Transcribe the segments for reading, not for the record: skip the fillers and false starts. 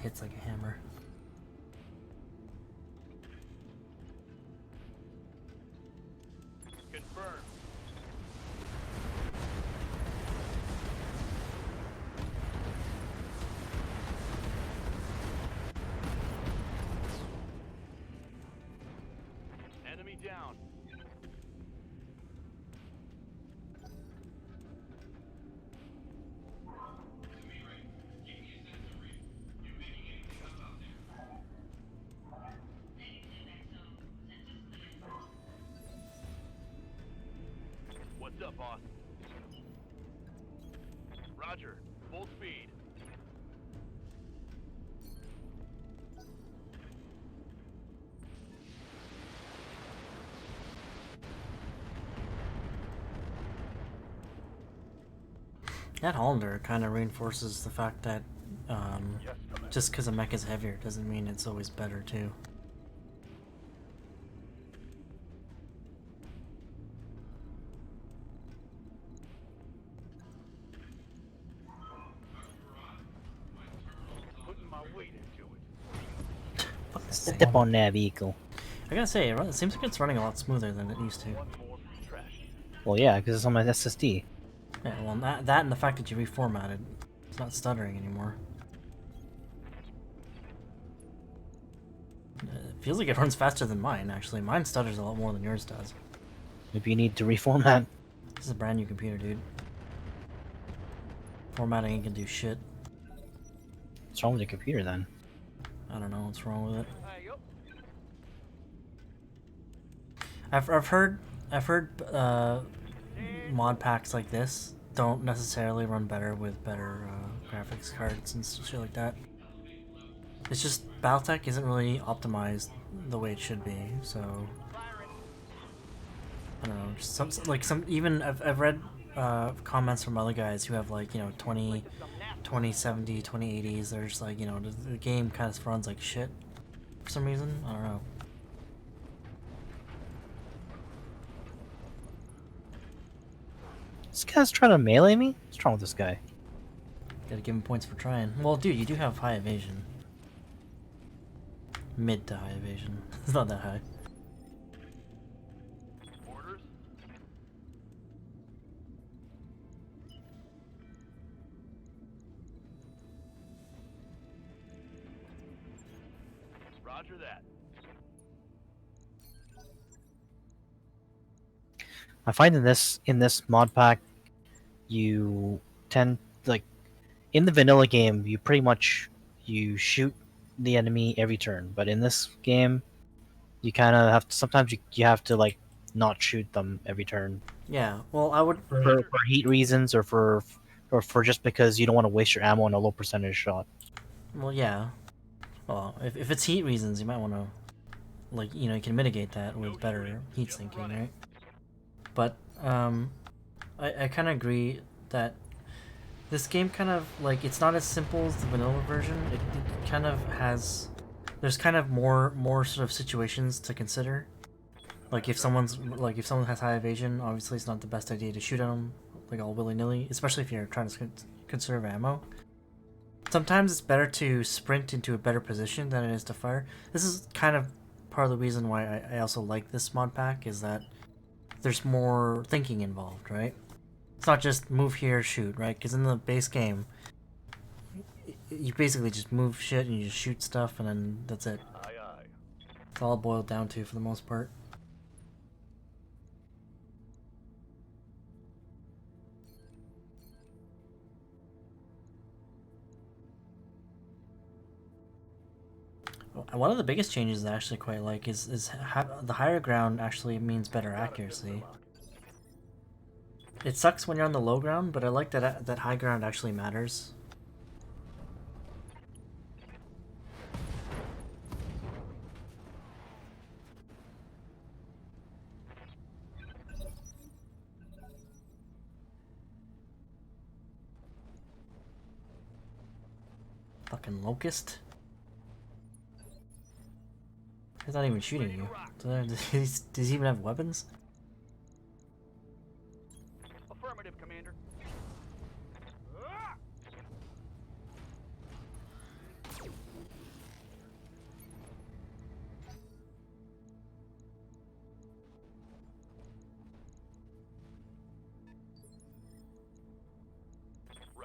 hits like a hammer. Confirmed. Enemy down. What's up, boss? Roger. Full speed. That Hollander kind of reinforces the fact that Yes, Commander. just because a mech is heavier doesn't mean it's always better too. Putting my weight into it. Fuck this Step thing. on that vehicle. I gotta say, it seems like it's running a lot smoother than it used to. One more from trash. Well, yeah, because it's on my SSD. Yeah, well, that and the fact that you reformatted, it's not stuttering anymore. It feels like it runs faster than mine, actually. Mine stutters a lot more than yours does. Maybe you need to reformat. This is a brand new computer, dude. Formatting ain't gonna do shit. What's wrong with your computer then? I don't know what's wrong with it. Hey, yo. I've heard mod packs like this don't necessarily run better with better graphics cards and shit like that. It's just BattleTech isn't really optimized the way it should be, so I don't know. Just some even I've read comments from other guys who have like 2070, 2080s. They're just like the game kind of runs like shit for some reason. I don't know. This guy's trying to melee me? What's wrong with this guy? Gotta give him points for trying. Well, dude, you do have high evasion. Mid to high evasion. It's not that high. Orders. Roger that. I find in this mod pack, you tend like in the vanilla game, you pretty much you shoot the enemy every turn, but in this game, you kind of have to, sometimes you have to like not shoot them every turn Yeah, well, I would. for heat reasons or for just because you don't want to waste your ammo on a low percentage shot. Well, yeah. Well, if it's heat reasons, you might want to, like, you can mitigate that with better heat sinking, right? But, I kind of agree that this game kind of, like, it's not as simple as the vanilla version. It kind of has, there's kind of more sort of situations to consider. Like, if someone has high evasion, obviously it's not the best idea to shoot at them, like, all willy-nilly, especially if you're trying to conserve ammo. Sometimes it's better to sprint into a better position than it is to fire. This is kind of part of the reason why I also like this mod pack, is that there's more thinking involved, right? It's not just move here, shoot, right? Because in the base game, you basically just move shit and you just shoot stuff and then that's it. Aye, aye. It's all it boiled down to for the most part. One of the biggest changes I actually quite like is the higher ground actually means better accuracy. It sucks when you're on the low ground, but I like that high ground actually matters. Fucking locust. He's not even shooting you. Does he even have weapons? Affirmative, Commander.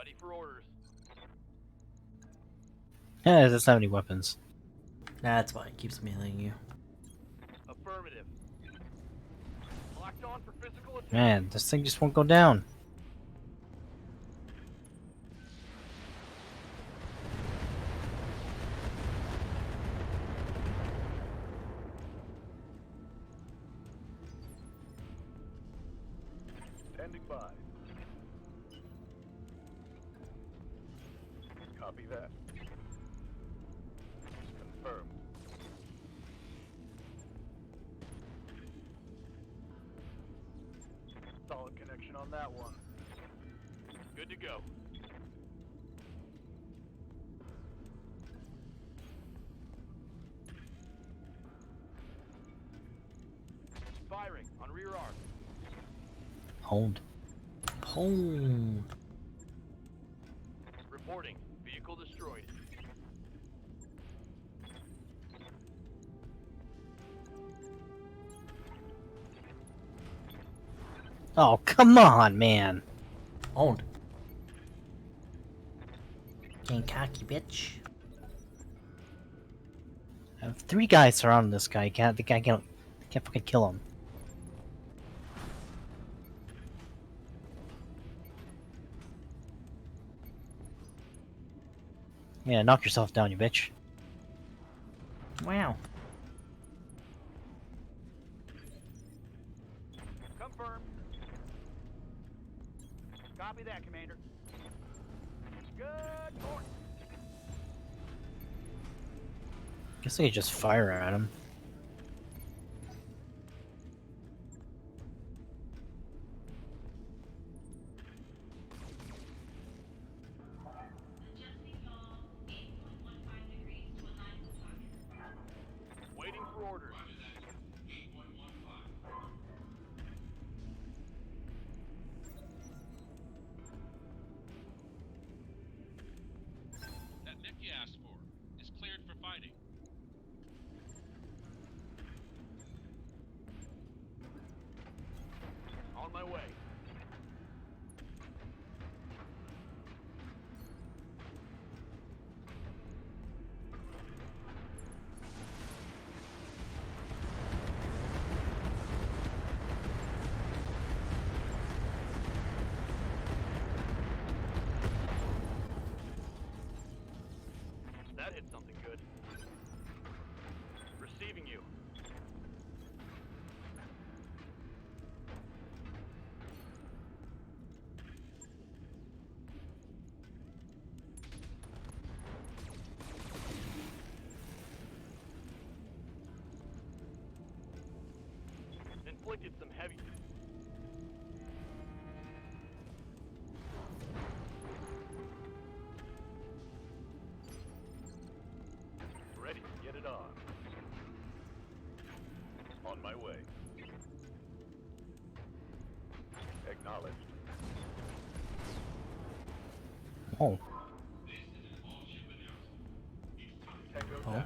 Ready for orders. Yeah, it doesn't have any weapons. That's why it keeps meleeing you. Affirmative. Locked on for physical attack. Man, this thing just won't go down. Standing by. Copy that. Confirmed. Solid connection on that one. Good to go. Firing on rear arm. Honed. Honed. Reporting. Vehicle destroyed. Oh, come on, man. Honed. Getting cocky, bitch. I have 3 guys surrounding this guy. The guy can't fucking kill him. Yeah, knock yourself down, you bitch. Wow. Confirmed. Copy that, Commander. Good morning. Guess I could just fire at him. Waiting for orders. That mech you asked for is cleared for fighting. On my way. That hit something good. Receiving you. Inflicted some heavy. Ready to get it on. On my way. Acknowledged. Oh, Tango Oh. down.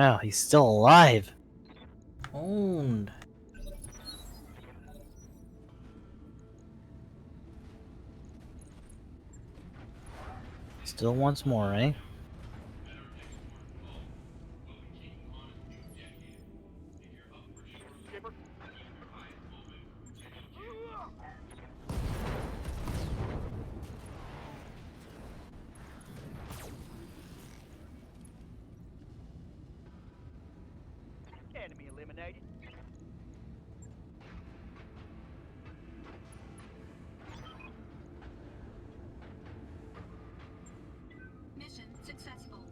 wow, he's still alive. Honed. Still wants more, eh? Skipper. Enemy eliminated. Mission successful.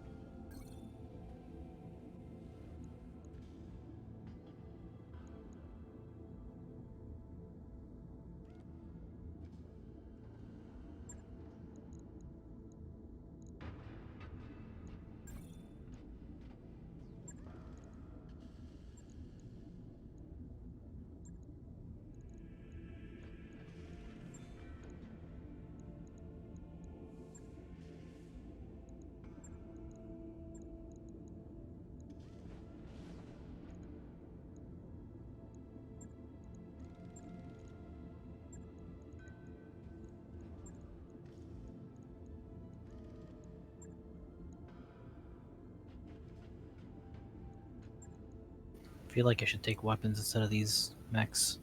I feel like I should take weapons instead of these mechs.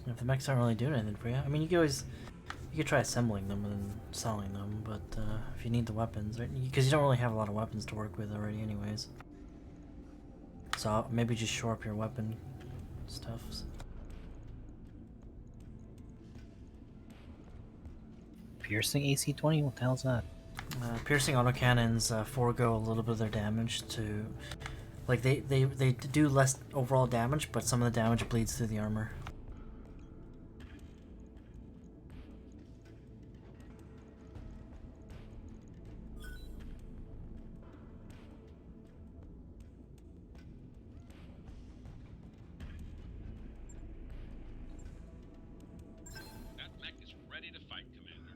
If the mechs aren't really doing anything for you, I mean, you could try assembling them and selling them, but if you need the weapons, right? Because you don't really have a lot of weapons to work with already, anyways. So maybe just shore up your weapon stuff. Piercing AC-20? What the hell's that? Piercing autocannons forego a little bit of their damage to, like they do less overall damage, but some of the damage bleeds through the armor. That mech is ready to fight, Commander.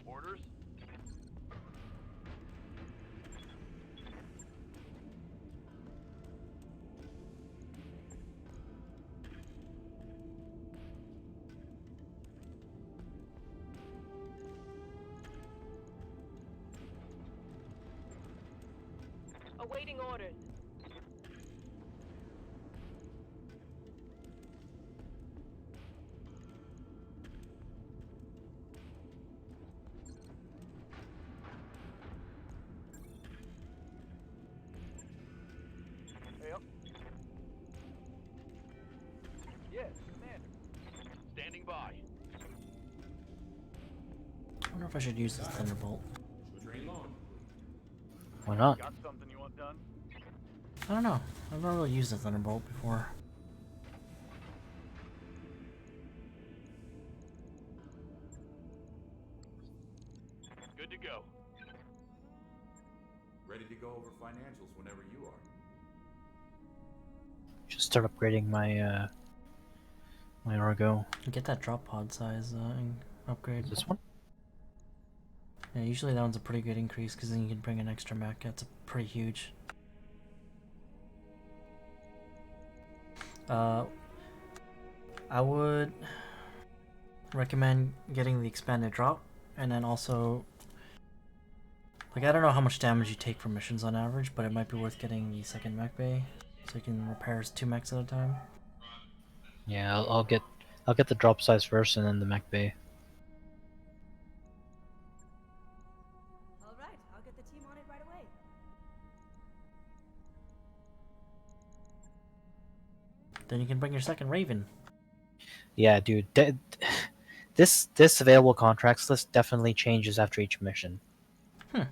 Orders? Awaiting orders. Yep. Yes, Commander. Standing by. I wonder if I should use this thunderbolt. Why not? Got something you want done? I don't know. I've never really used a thunderbolt before. Good to go. Ready to go over financials whenever you are. Just start upgrading my my Argo. Get that drop pod size upgrade. This one? Yeah, usually that one's a pretty good increase because then you can bring an extra mech. That's pretty huge. I would recommend getting the expanded drop, and then also, like, I don't know how much damage you take from missions on average, but it might be worth getting the second mech bay, so you can repair 2 mechs at a time. Yeah, I'll get the drop size first and then the mech bay. All right, I'll get the team on it right away. Then you can bring your second Raven. Yeah, dude. This available contracts list definitely changes after each mission. It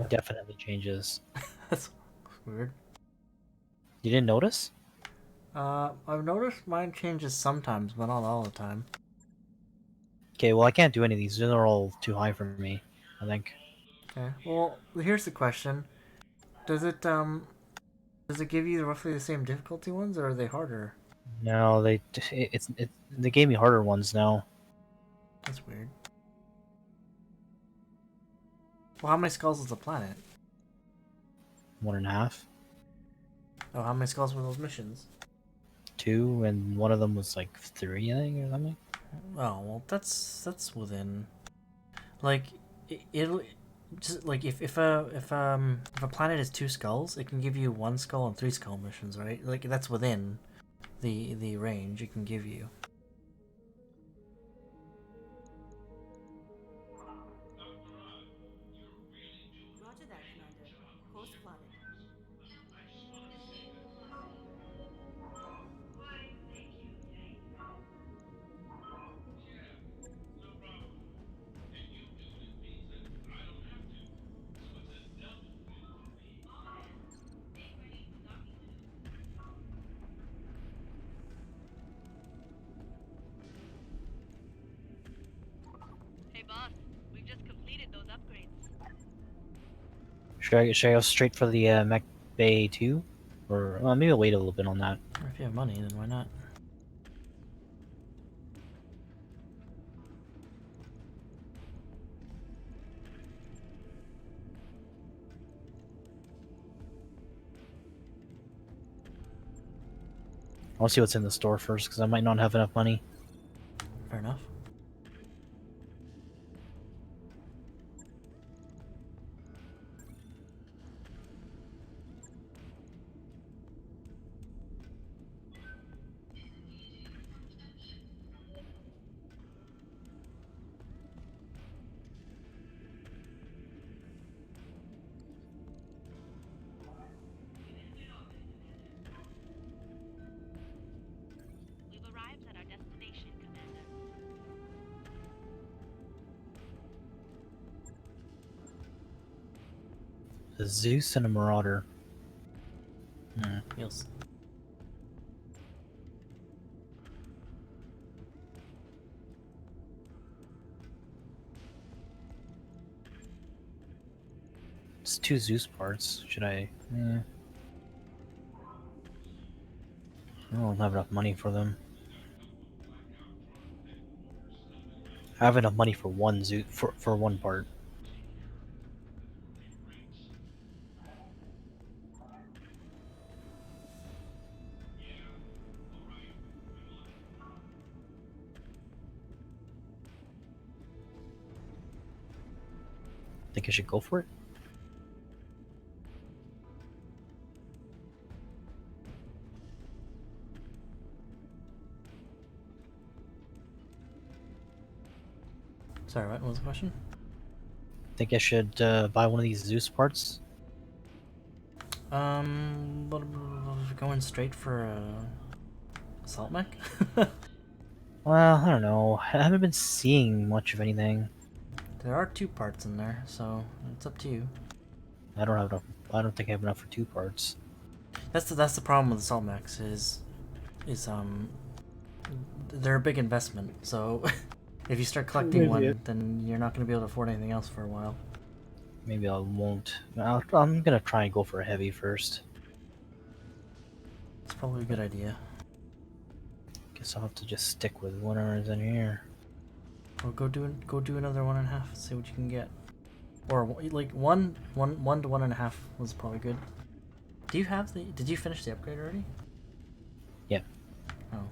definitely changes. That's weird. You didn't notice? I've noticed mine changes sometimes, but not all the time. Okay, well I can't do any of these. They're all too high for me, I think. Okay. Well, here's the question: Does it give you roughly the same difficulty ones, or are they harder? No, they gave me harder ones now. That's weird. Well, how many skulls is the planet? 1.5, Oh, how many skulls were those missions? 2, and one of them was like 3, I think, or something. Oh, well, that's within. Like, it'll just like if a planet is 2 skulls, it can give you 1 skull and 3 skull missions, right? Like that's within the range it can give you. Roger that, Commander. Course plotted. No problem. And you doing it means that I don't have to. So it's a double win for me. Should I go straight for the Mech Bay 2? Or maybe I'll wait a little bit on that. Or if you have money, then why not? I'll see what's in the store first, because I might not have enough money. Fair enough. We've arrived at our destination, Commander. A Zeus and a Marauder. Yes. It's 2 Zeus parts. Should I? I don't have enough money for them. I have enough money for one Zeus for one part. Think I should go for it? Sorry, what was the question? Think I should buy one of these Zeus parts? Going straight for assault mech? Well, I don't know. I haven't been seeing much of anything. There are 2 parts in there, so it's up to you. I don't have enough. I don't think I have enough for 2 parts. That's the problem with assault mechs is they're a big investment. So if you start collecting one, then you're not going to be able to afford anything else for a while. Maybe I won't. I'm gonna try and go for a heavy first. It's probably a good idea. Guess I'll have to just stick with whatever's in here. Or go do another 1.5. See what you can get. Or like one to 1.5 was probably good. Do you have the? Did you finish the upgrade already? Yeah. Oh,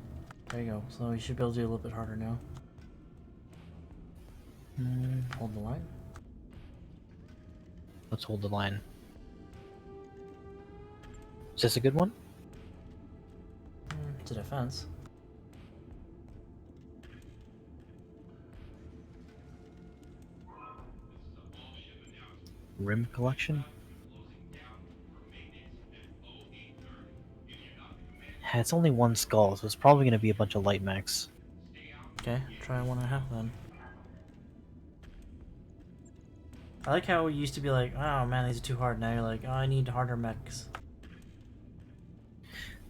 there you go. So you should be able to do a little bit harder now. Hold the line. Let's hold the line. Is this a good one? It's a defense. Rim collection? It's only 1 skull, so it's probably gonna be a bunch of light mechs. Okay, try 1.5 then. I like how it used to be like, oh man, these are too hard. Now you're like, oh, I need harder mechs.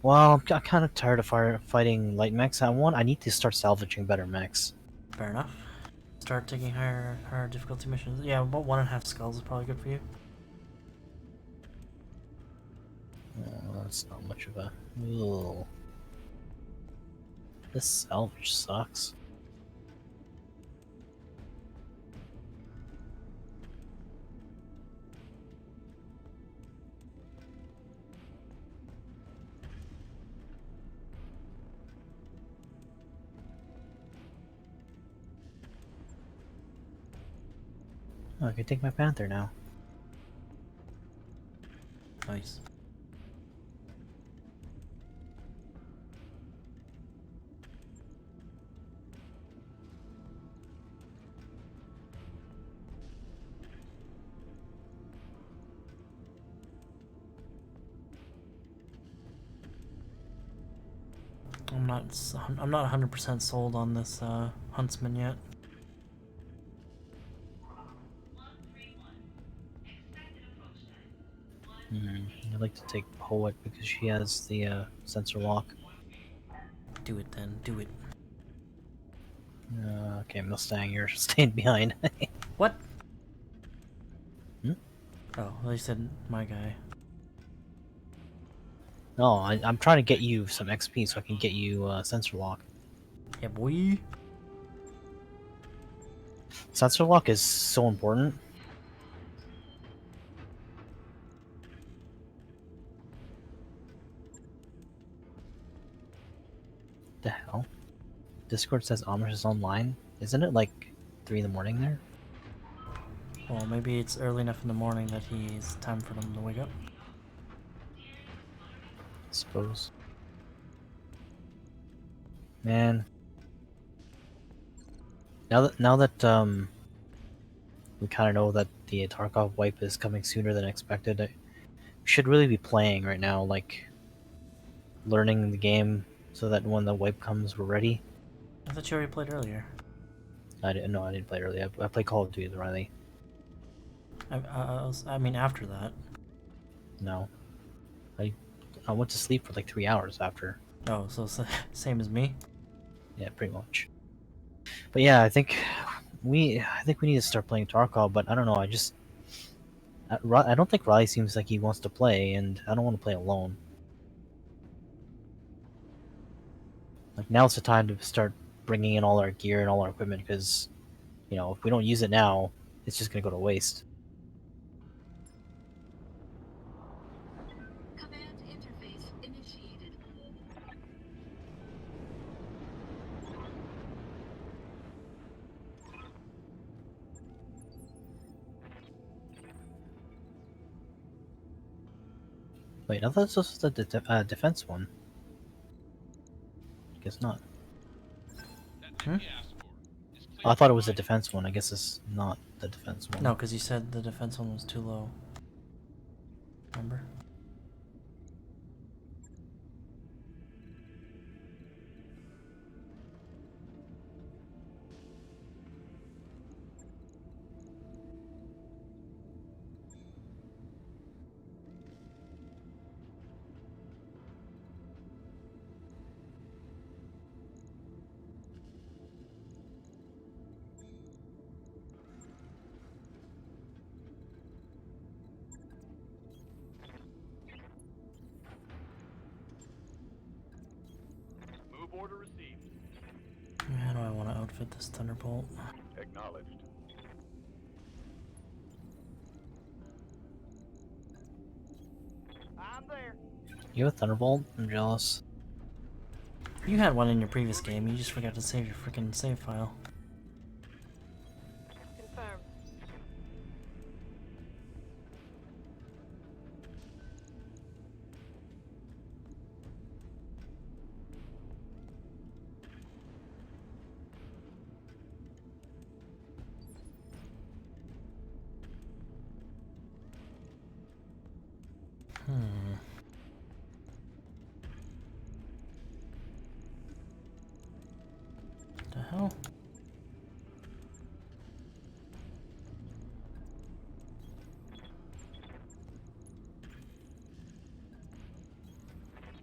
Well, I'm kind of tired of fighting light mechs. I need to start salvaging better mechs. Fair enough. Start taking higher difficulty missions. Yeah, about 1.5 skulls is probably good for you. That's not much of a. Ugh. This salvage sucks. Oh, I can take my Panther now. Nice. I'm not 100% sold on this huntsman yet. I'd like to take Poet because she has the sensor lock. Do it then. Do it. Okay, Mustang, you're staying behind. What? Oh, well, you said my guy. No, I'm trying to get you some XP so I can get you sensor lock. Yeah, boy. Sensor lock is so important. The hell? Discord says Amish is online. Isn't it like 3 in the morning there? Well, maybe it's early enough in the morning that it's time for them to wake up. I suppose. Man. Now that we kind of know that the Tarkov wipe is coming sooner than expected, we should really be playing right now, like learning the game so that when the wipe comes, we're ready. I thought you already played earlier. I didn't play earlier. I played Call of Duty with Riley. I mean, after that. No, I went to sleep for like 3 hours after. Oh, so same as me. Yeah, pretty much. But yeah, I think we need to start playing Tarkov. But I don't know. I don't think Riley seems like he wants to play, and I don't want to play alone. Like now's the time to start bringing in all our gear and all our equipment because, if we don't use it now, it's just gonna go to waste. Command interface initiated. Wait, I thought this was the defense one. Guess not. That Hmm? thing we asked for is clear. Oh, I thought it was the defense one. I guess it's not the defense one. No, because you said the defense one was too low. Remember? Move order received. How do I want to outfit this Thunderbolt? Acknowledged. I'm there. You have a Thunderbolt? I'm jealous. You had one in your previous game. You just forgot to save your freaking save file. Confirmed. Hmm. The hell?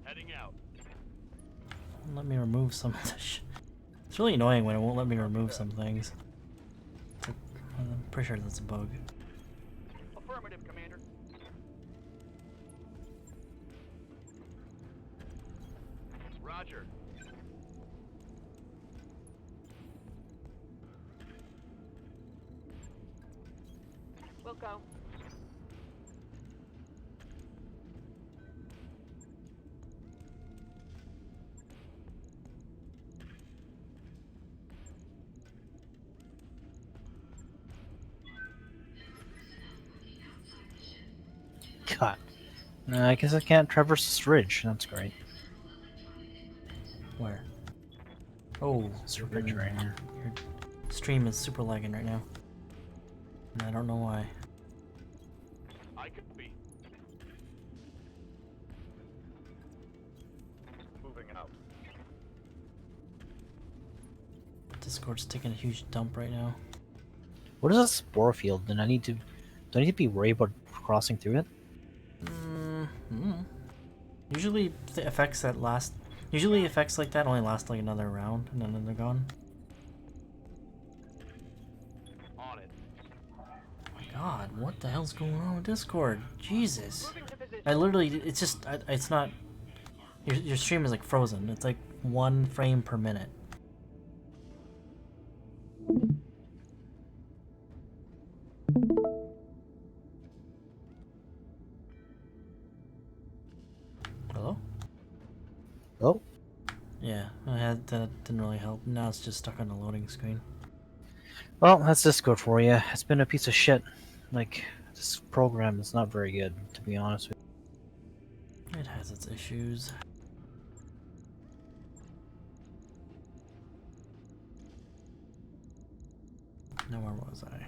Heading out. Let me remove some of this. It's really annoying when it won't let me remove some things. I'm pretty sure that's a bug. Affirmative, Commander. Roger. We'll go. God. I guess I can't traverse this ridge. That's great. Where? Oh, It's a ridge right here. your stream is super lagging right now. And I don't know why. I could be. Moving out. Discord's taking a huge dump right now. What is a spore field? Do I need to be worried about crossing through it? Usually the effects that last. Usually effects like that only last like another round and then they're gone. On it. Oh my God, what the hell's going on with Discord? Jesus. I literally, it's just, it's not, your stream is like frozen. It's like 1 frame per minute. Hello? Oh, Yeah, that didn't really help. Now it's just stuck on the loading screen. well, that's Discord for you. It's been a piece of shit. Like, this program is not very good, to be honest with It has its issues. Now where was I?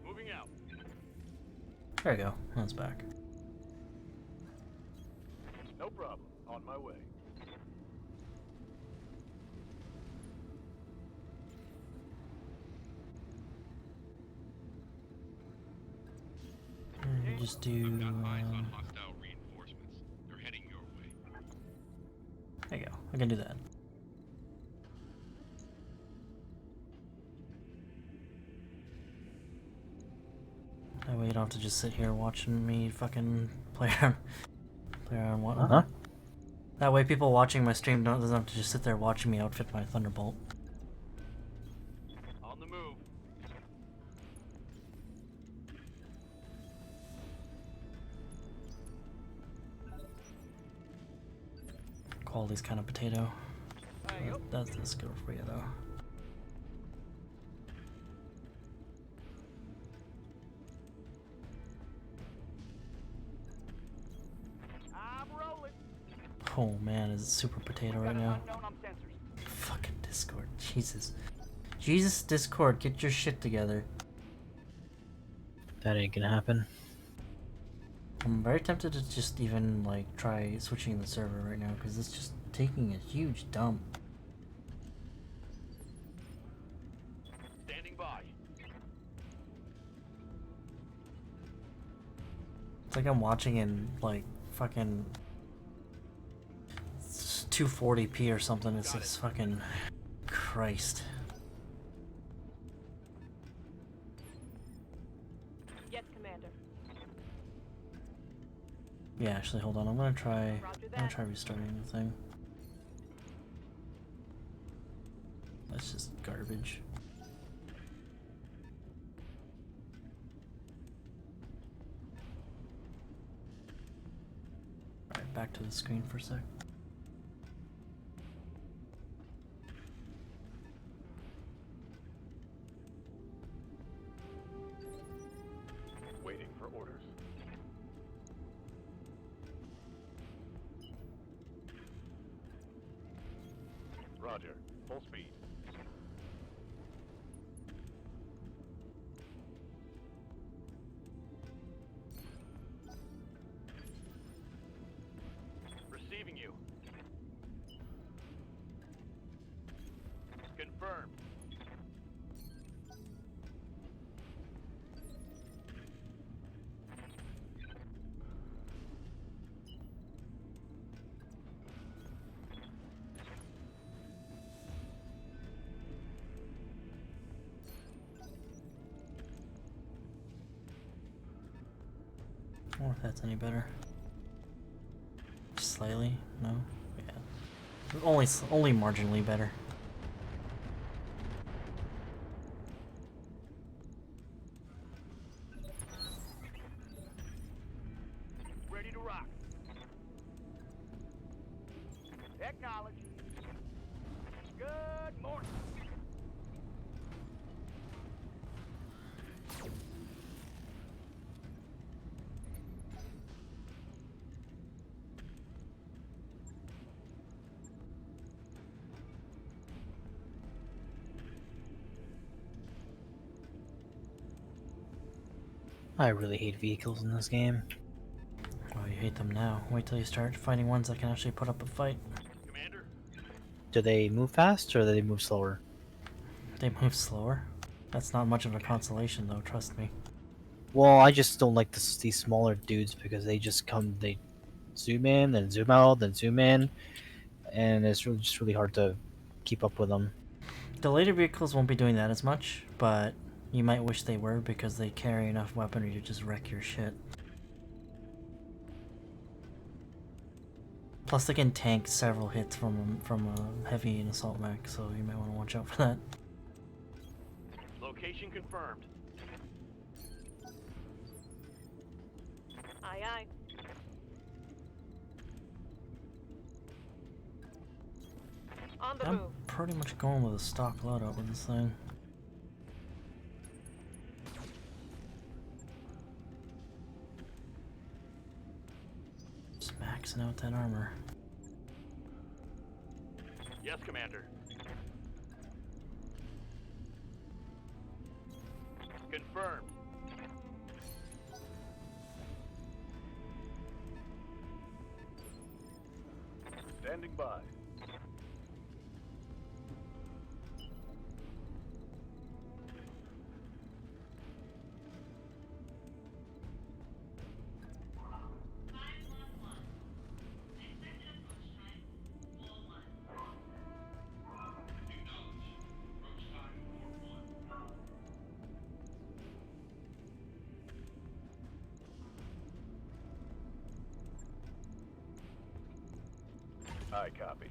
Moving out. There we go. That's back. No problem. On my way. Just do. Got eyes on hostile reinforcements. They're heading your way. There you go. I can do that. That way you don't have to just sit here watching me fucking play around what? Huh? That way people watching my stream doesn't have to just sit there watching me outfit my Thunderbolt. On the move. Quality's kind of potato. Hey, yo. That's good for you though. I'm rolling. Oh man, is it super potato right Got an now? unknown on sensors. Fucking Discord, Jesus. Jesus, Discord, get your shit together. That ain't gonna happen. I'm very tempted to just even like try switching the server right now because it's just taking a huge dump. Standing by. It's like I'm watching in like fucking 240p or something. It's just fucking Christ. Yes, Commander. Yeah, actually, hold on. I'm gonna try restarting the thing. That's just garbage. Alright, back to the screen for a sec. Waiting for orders. Roger. Full speed. Receiving you. Confirmed. I wonder if that's any better. Just slightly? No? Yeah. Only marginally better. Ready to rock. Acknowledge. Good morning. I really hate vehicles in this game. Oh, you hate them now. Wait till you start finding ones that can actually put up a fight. Commander, Do they move fast or do they move slower? They move slower. That's not much of a consolation, though, trust me. Well, I just don't like these smaller dudes because they just come, they zoom in, then zoom out, then zoom in, and it's really just really hard to keep up with them. The later vehicles won't be doing that as much, but you might wish they were because they carry enough weaponry to just wreck your shit. Plus, they can tank several hits from a heavy and assault mech, so you might want to watch out for that. Location confirmed. Aye, aye. On the I'm move. pretty much going with a stock loadout with this thing. Just maxing out that armor. Yes, Commander. Confirmed. Standing by. I copy.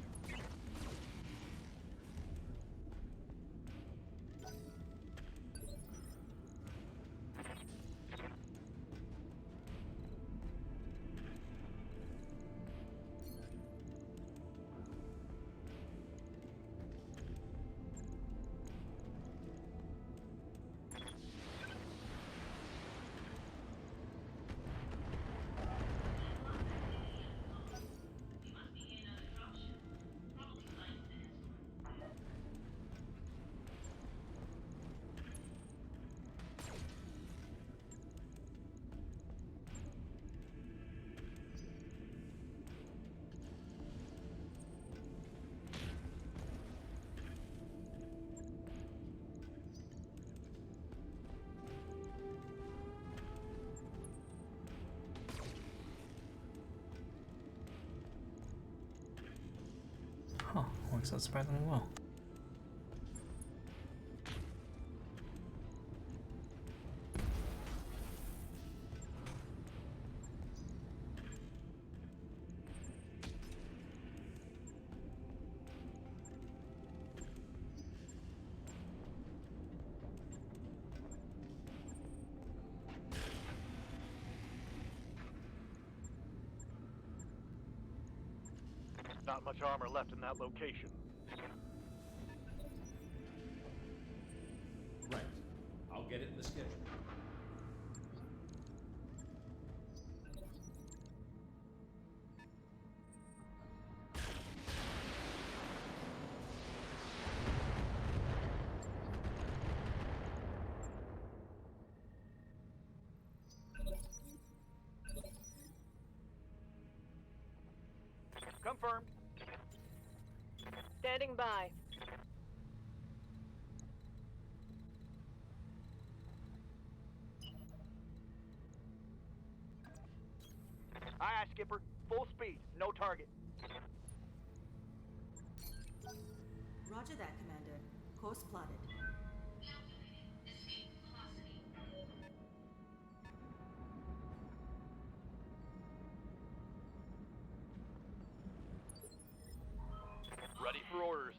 Huh, works out surprisingly well. Not much armor left in that location. Right. I'll get it in the schedule. Confirmed. Standing by. Aye, aye, Skipper. Full speed. No target. Roger that, Commander. Course plotted. Ready for orders.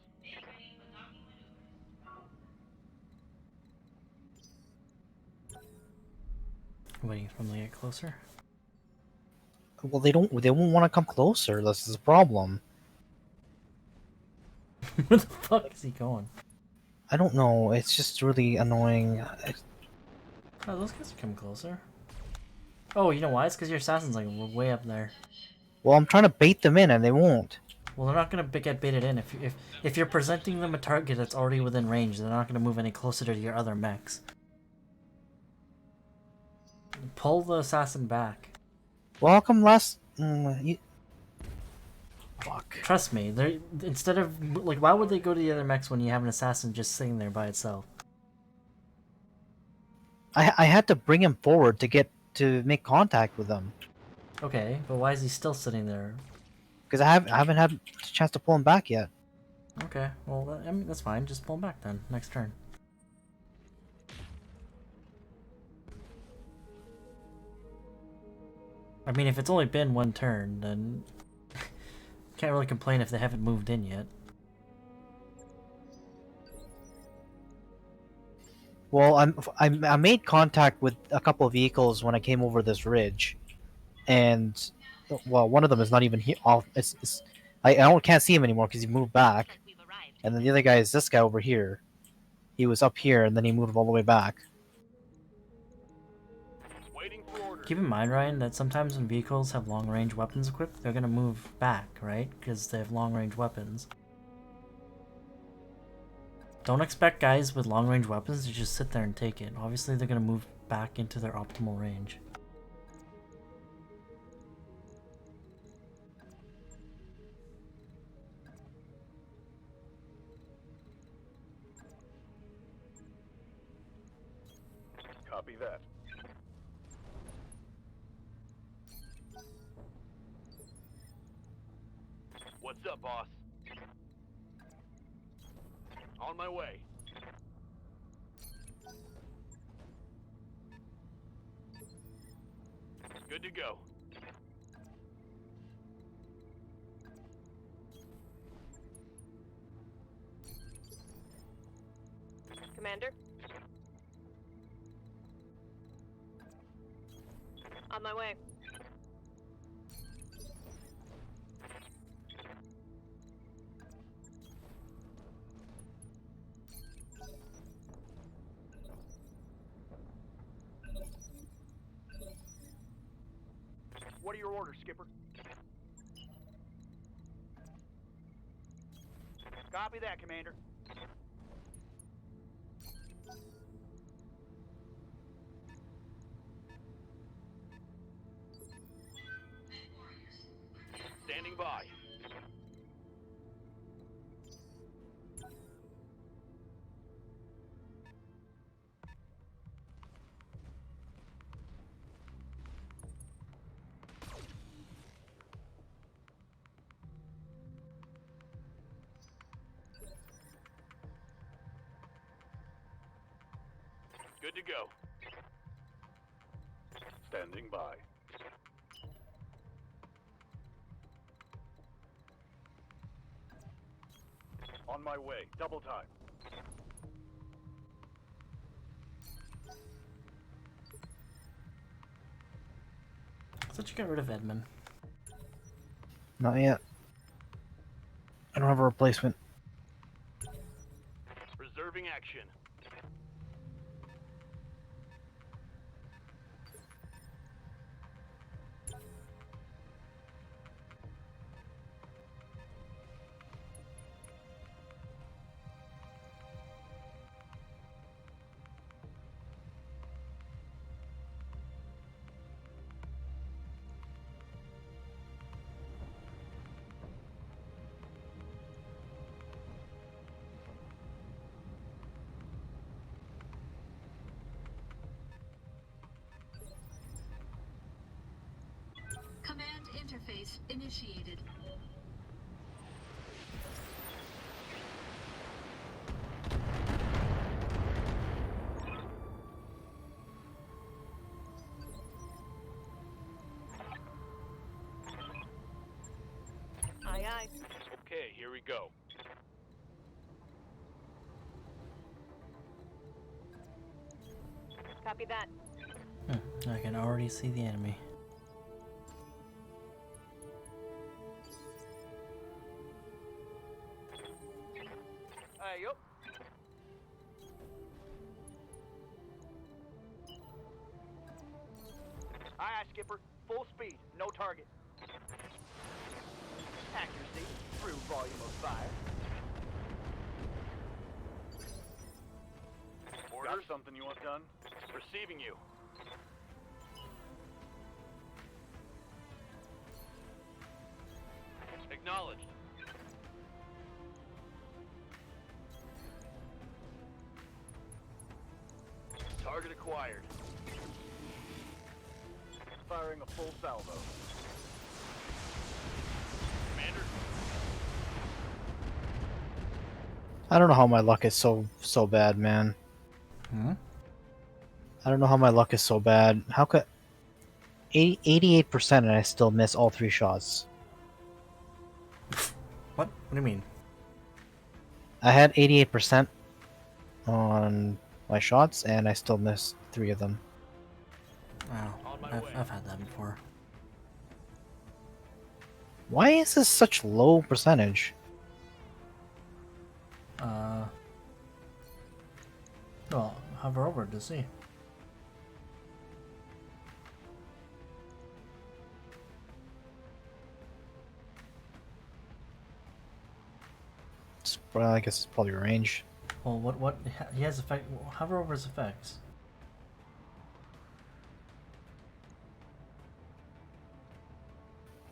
Waiting for them to get closer. Well, they won't want to come closer. This is a problem. Where the fuck is he going? I don't know. It's just really annoying. Oh, those guys are coming closer. Oh, you know why? It's because your assassin's like way up there. Well, I'm trying to bait them in and they won't. Well, they're not gonna get baited in if you're presenting them a target that's already within range. They're not gonna move any closer to your other mechs. Pull the assassin back. Welcome last. Fuck. Trust me. They instead of like, why would they go to the other mechs when you have an assassin just sitting there by itself? I had to bring him forward to make contact with him Okay, but why is he still sitting there? because I haven't had a chance to pull him back yet. Okay, well, I mean, that's fine. Just pull him back then. Next turn. I mean, if it's only been one turn, then can't really complain if they haven't moved in yet. Well, I made contact with a couple of vehicles when I came over this ridge, and well, one of them is not even here. Off. Can't see him anymore because he moved back, We've arrived. and then the other guy is this guy over here. He was up here, and then he moved all the way back. Waiting for orders. Keep in mind, Ryan, that sometimes when vehicles have long-range weapons equipped, they're gonna move back, right? Because they have long-range weapons. Don't expect guys with long-range weapons to just sit there and take it. Obviously, they're gonna move back into their optimal range. Copy that. What's up, boss? On my way. Good to go. Commander? On my way. What are your orders, Skipper? Copy that, Commander. Standing by. Good to go. Standing by. On my way. Double time. I thought you got rid of Edmund. Not yet. I don't have a replacement. Reserving action. Command interface initiated. Aye, aye. Okay, here we go. Copy that. I can already see the enemy. Yup. Aye, Skipper. Full speed. No target. Accuracy. Through volume of fire. Order. Got something you want done? Receiving you. acquired. Firing a full salvo. Commander, I don't know how my luck is so bad, man. Hmm? I don't know how my luck is so bad. How could 88% and I still miss all 3 shots? What? What do you mean? I had 88% on my shots and I still missed 3 of them. Oh, On my way. I've had that before. Why is this such low percentage? Well, hover over to see. Well, I guess it's probably range. Well, what he has effect. Hover over his effects.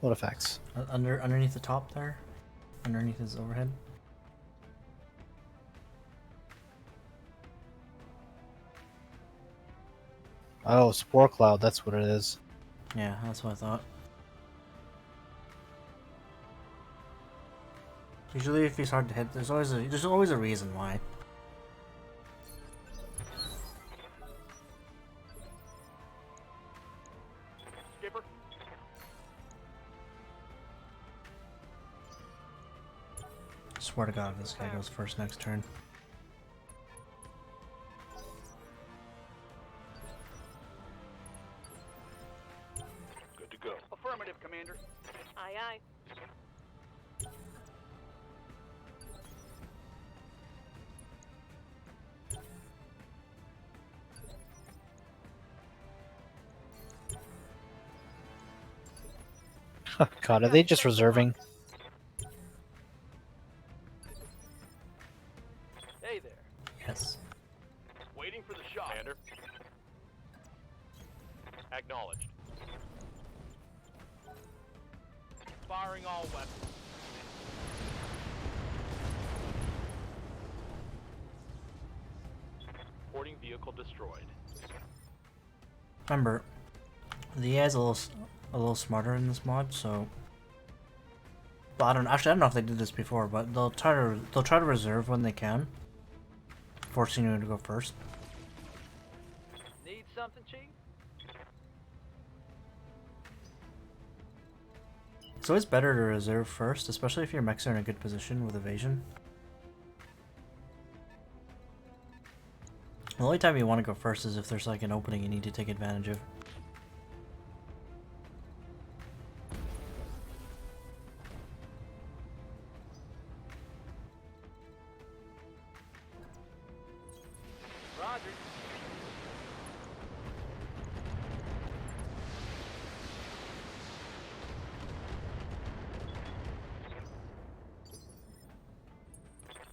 What effects? Underneath the top there, underneath his overhead. Oh, Spore Cloud, that's what it is. Yeah, that's what I thought. Usually, if he's hard to hit, there's always a reason why. Skipper. Swear to God, if this guy goes first next turn. Good to go. Affirmative, Commander. Aye, aye. God, are they just reserving? Hey there. Yes. Waiting for the shot. Commander. Acknowledged. Firing all weapons. Reporting vehicle destroyed. Remember, the AI is a little smarter in this mod, so. Well, I don't know if they did this before, but they'll try to reserve when they can, forcing you to go first. Need something, Chief? It's always better to reserve first, especially if your mechs are in a good position with evasion. The only time you want to go first is if there's like an opening you need to take advantage of. Roger.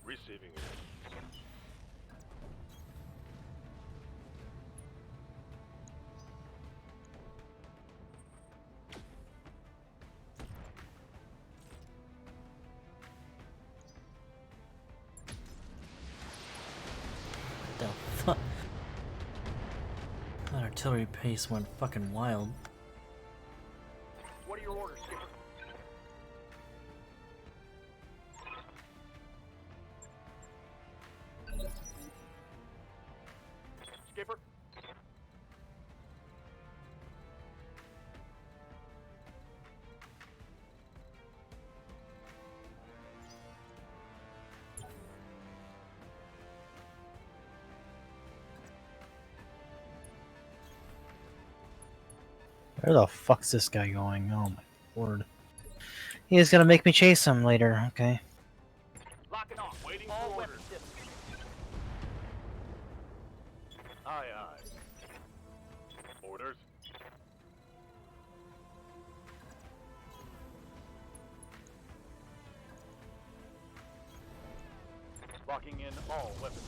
Receiving it. The fuck? That artillery pace went fucking wild. What are your orders, Skipper? Skipper. Where the fuck's this guy going? Oh my lord. He's gonna make me chase him later, okay. Locking on. Waiting for orders. Aye, aye. Orders. Locking in all weapons.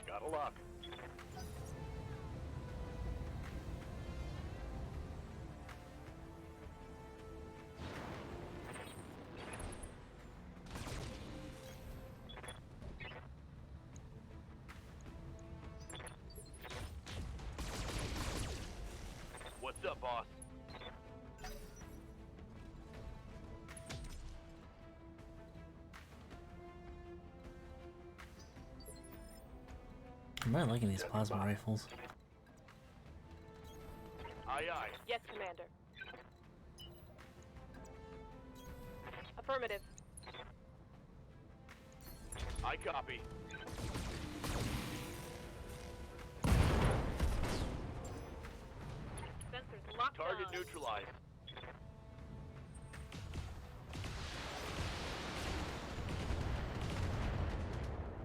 Got a lock. boss. I'm really liking these plasma rifles. Aye, aye. Yes, Commander. Affirmative. I copy. Sensors locked Target on. neutralized.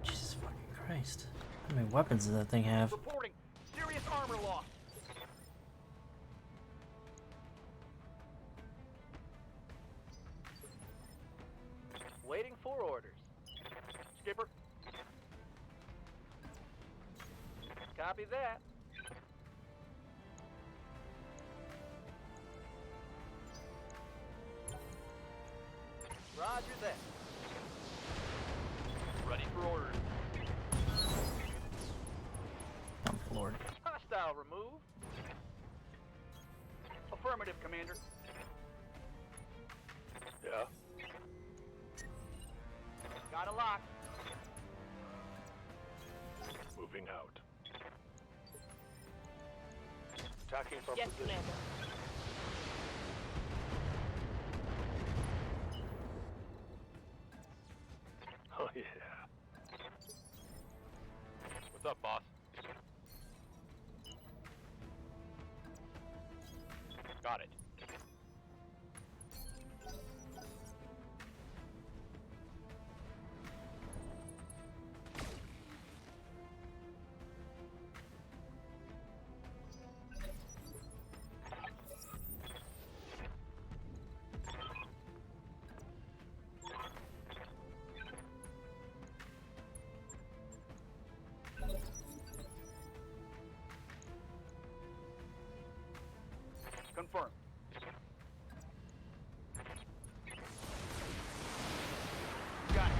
Jesus fucking Christ. How many weapons does that thing have? Reporting serious armor loss. Waiting for orders. Skipper. Copy that. Roger that. Ready for orders. Oh, Lord. Hostile removed. Affirmative, Commander. Yeah. Got a lock. Moving out. Attacking from Yes, position. Commander. Oh yeah. What's up, boss? Got it. Confirmed. Got it.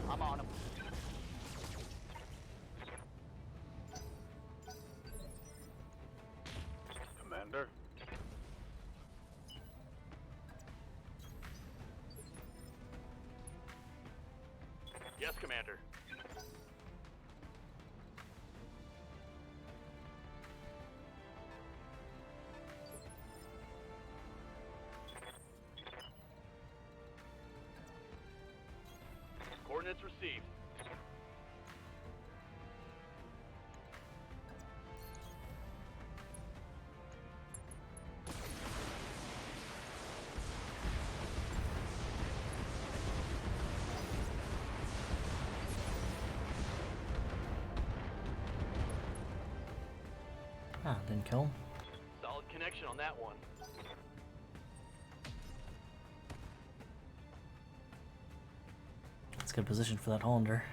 I'm on him. Commander. Yes, Commander. Coordinates received. Ah, didn't kill him. Solid connection on that one. That's a good position for that Hollander.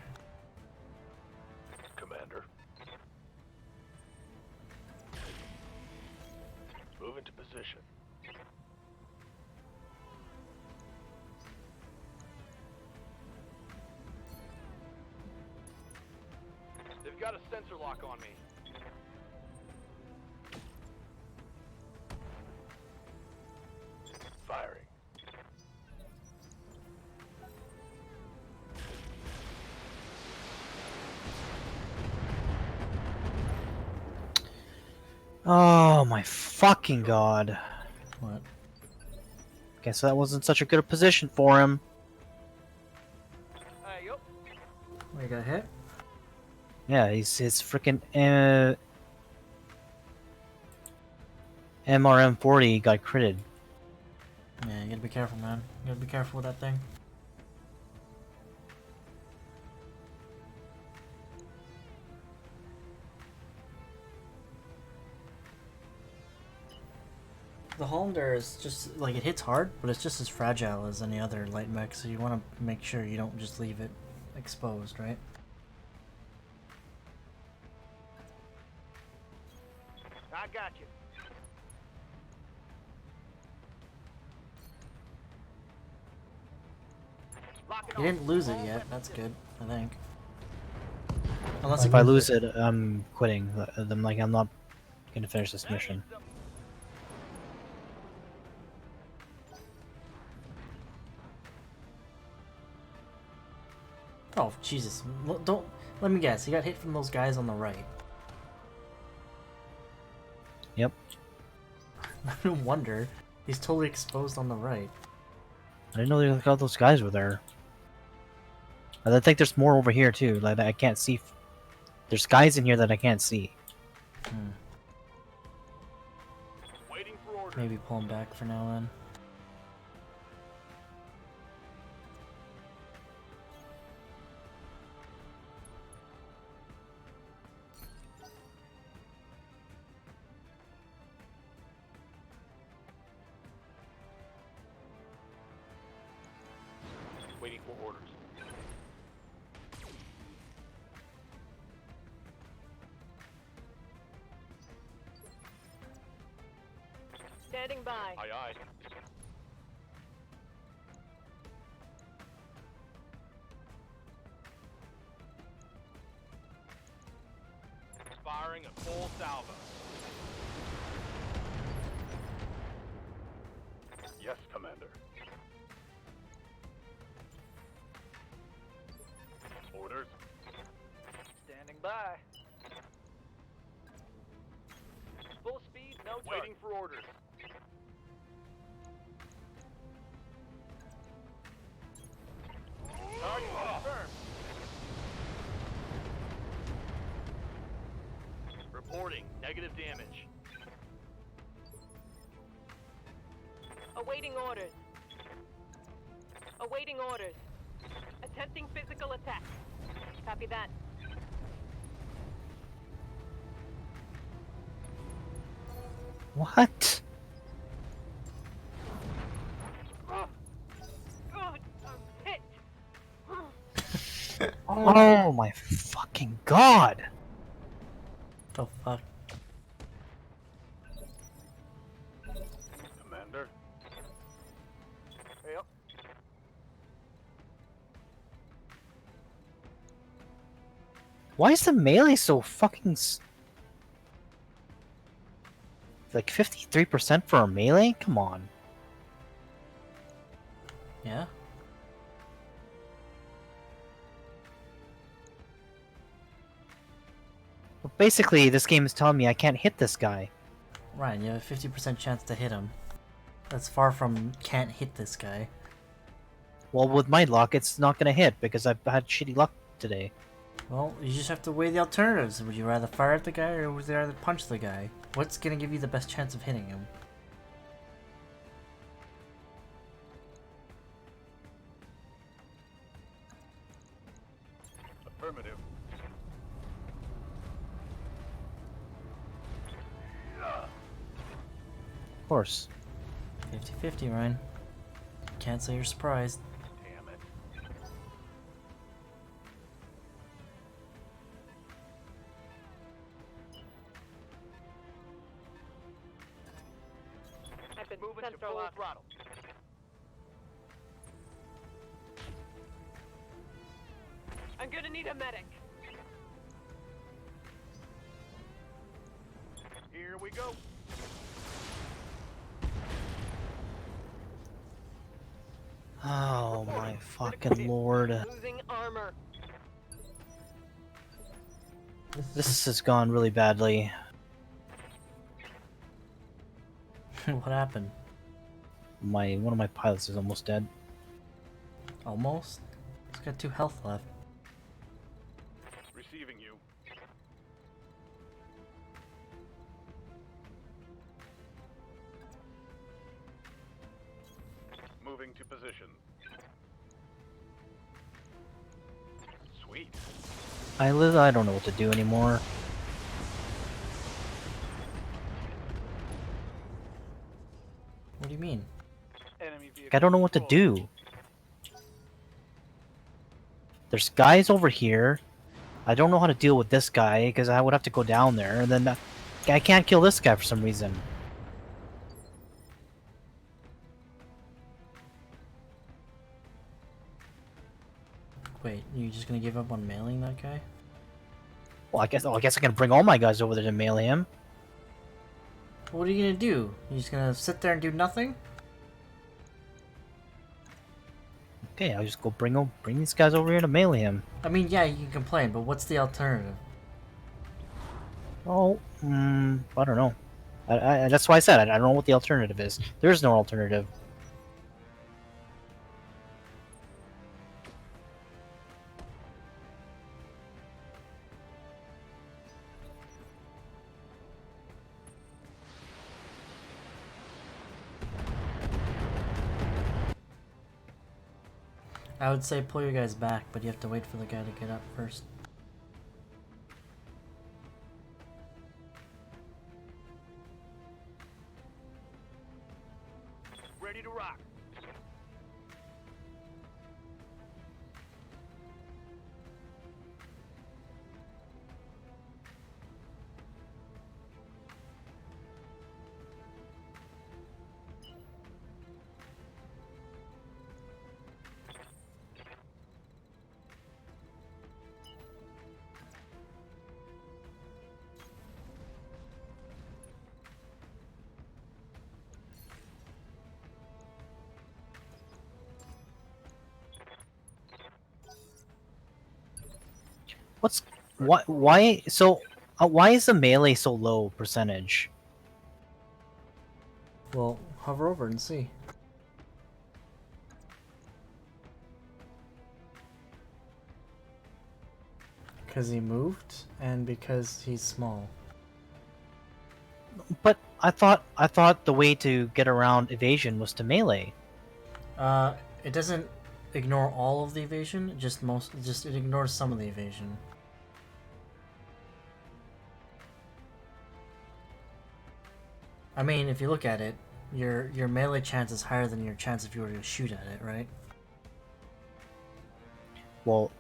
Commander. Move into position. They've got a sensor lock on me. Firing. Oh my fucking god. What? Guess that wasn't such a good a position for him. Hey, yo. Oh, you got hit? Yeah, his freaking MRM-40 got critted. Yeah, you gotta be careful, man. You gotta be careful with that thing. The Hollander is just, like, it hits hard, but it's just as fragile as any other light mech, so you want to make sure you don't just leave it exposed, right? I got you. Lock it You on. didn't lose it All yet, weapons that's system. good, I think. Unless If I lose it, I'm quitting. I'm like, I'm not gonna finish this mission. Oh, Jesus. Don't... Let me guess, he got hit from those guys on the right. Yep. No wonder. He's totally exposed on the right. I didn't know all those guys were there. And I think there's more over here too. Like that I can't see. There's guys in here that I can't see. Waiting for orders. Maybe pull him back for now then. Waiting for orders. Standing by. Aye, aye. Firing at full salvo. Yes, Commander. Orders. Standing by. Full speed, no turn. Waiting for orders. Target confirmed. Reporting negative damage. Awaiting orders. Awaiting orders. Attempting physical attack. Copy that. What? God, I'm hit. Oh my fucking god! The fuck? Commander. Yep. Why is the melee so fucking like 53% for a melee? Come on. Yeah? But basically, this game is telling me I can't hit this guy. Ryan, you have a 50% chance to hit him. That's far from can't hit this guy. Well, with my luck, it's not gonna hit because I've had shitty luck today. Well, you just have to weigh the alternatives. Would you rather fire at the guy or would you rather punch the guy? What's gonna give you the best chance of hitting him? Affirmative. Of course. 50-50, Ryan. Can't say you're surprised. Damn it. I've been Moving to central full lock. throttle. I'm gonna need a medic. Here we go. Oh my fucking lord. Losing armor. This has gone really badly. What happened? One of my pilots is almost dead. Almost? He's got 2 health left. Receiving you. Moving to position. Sweet. I don't know what to do anymore. What do you mean? Enemy vehicle. I don't know what to do. There's guys over here. I don't know how to deal with this guy because I would have to go down there, and then I can't kill this guy for some reason. Wait, you just gonna give up on mailing that guy? Well, I guess I can bring all my guys over there to melee him. What are you gonna do? You just gonna sit there and do nothing? Okay, I'll just go bring these guys over here to melee him. I mean, yeah, you can complain, but what's the alternative? Oh, I don't know. That's why I said I don't know what the alternative is. There is no alternative. I would say pull your guys back, but you have to wait for the guy to get up first. Ready to rock. Why so why is the melee so low percentage? Well, hover over and see. Because he moved, and because he's small. But I thought the way to get around evasion was to melee. It doesn't ignore all of the evasion, just it ignores some of the evasion. I mean, if you look at it, your melee chance is higher than your chance if you were to shoot at it, right? Well,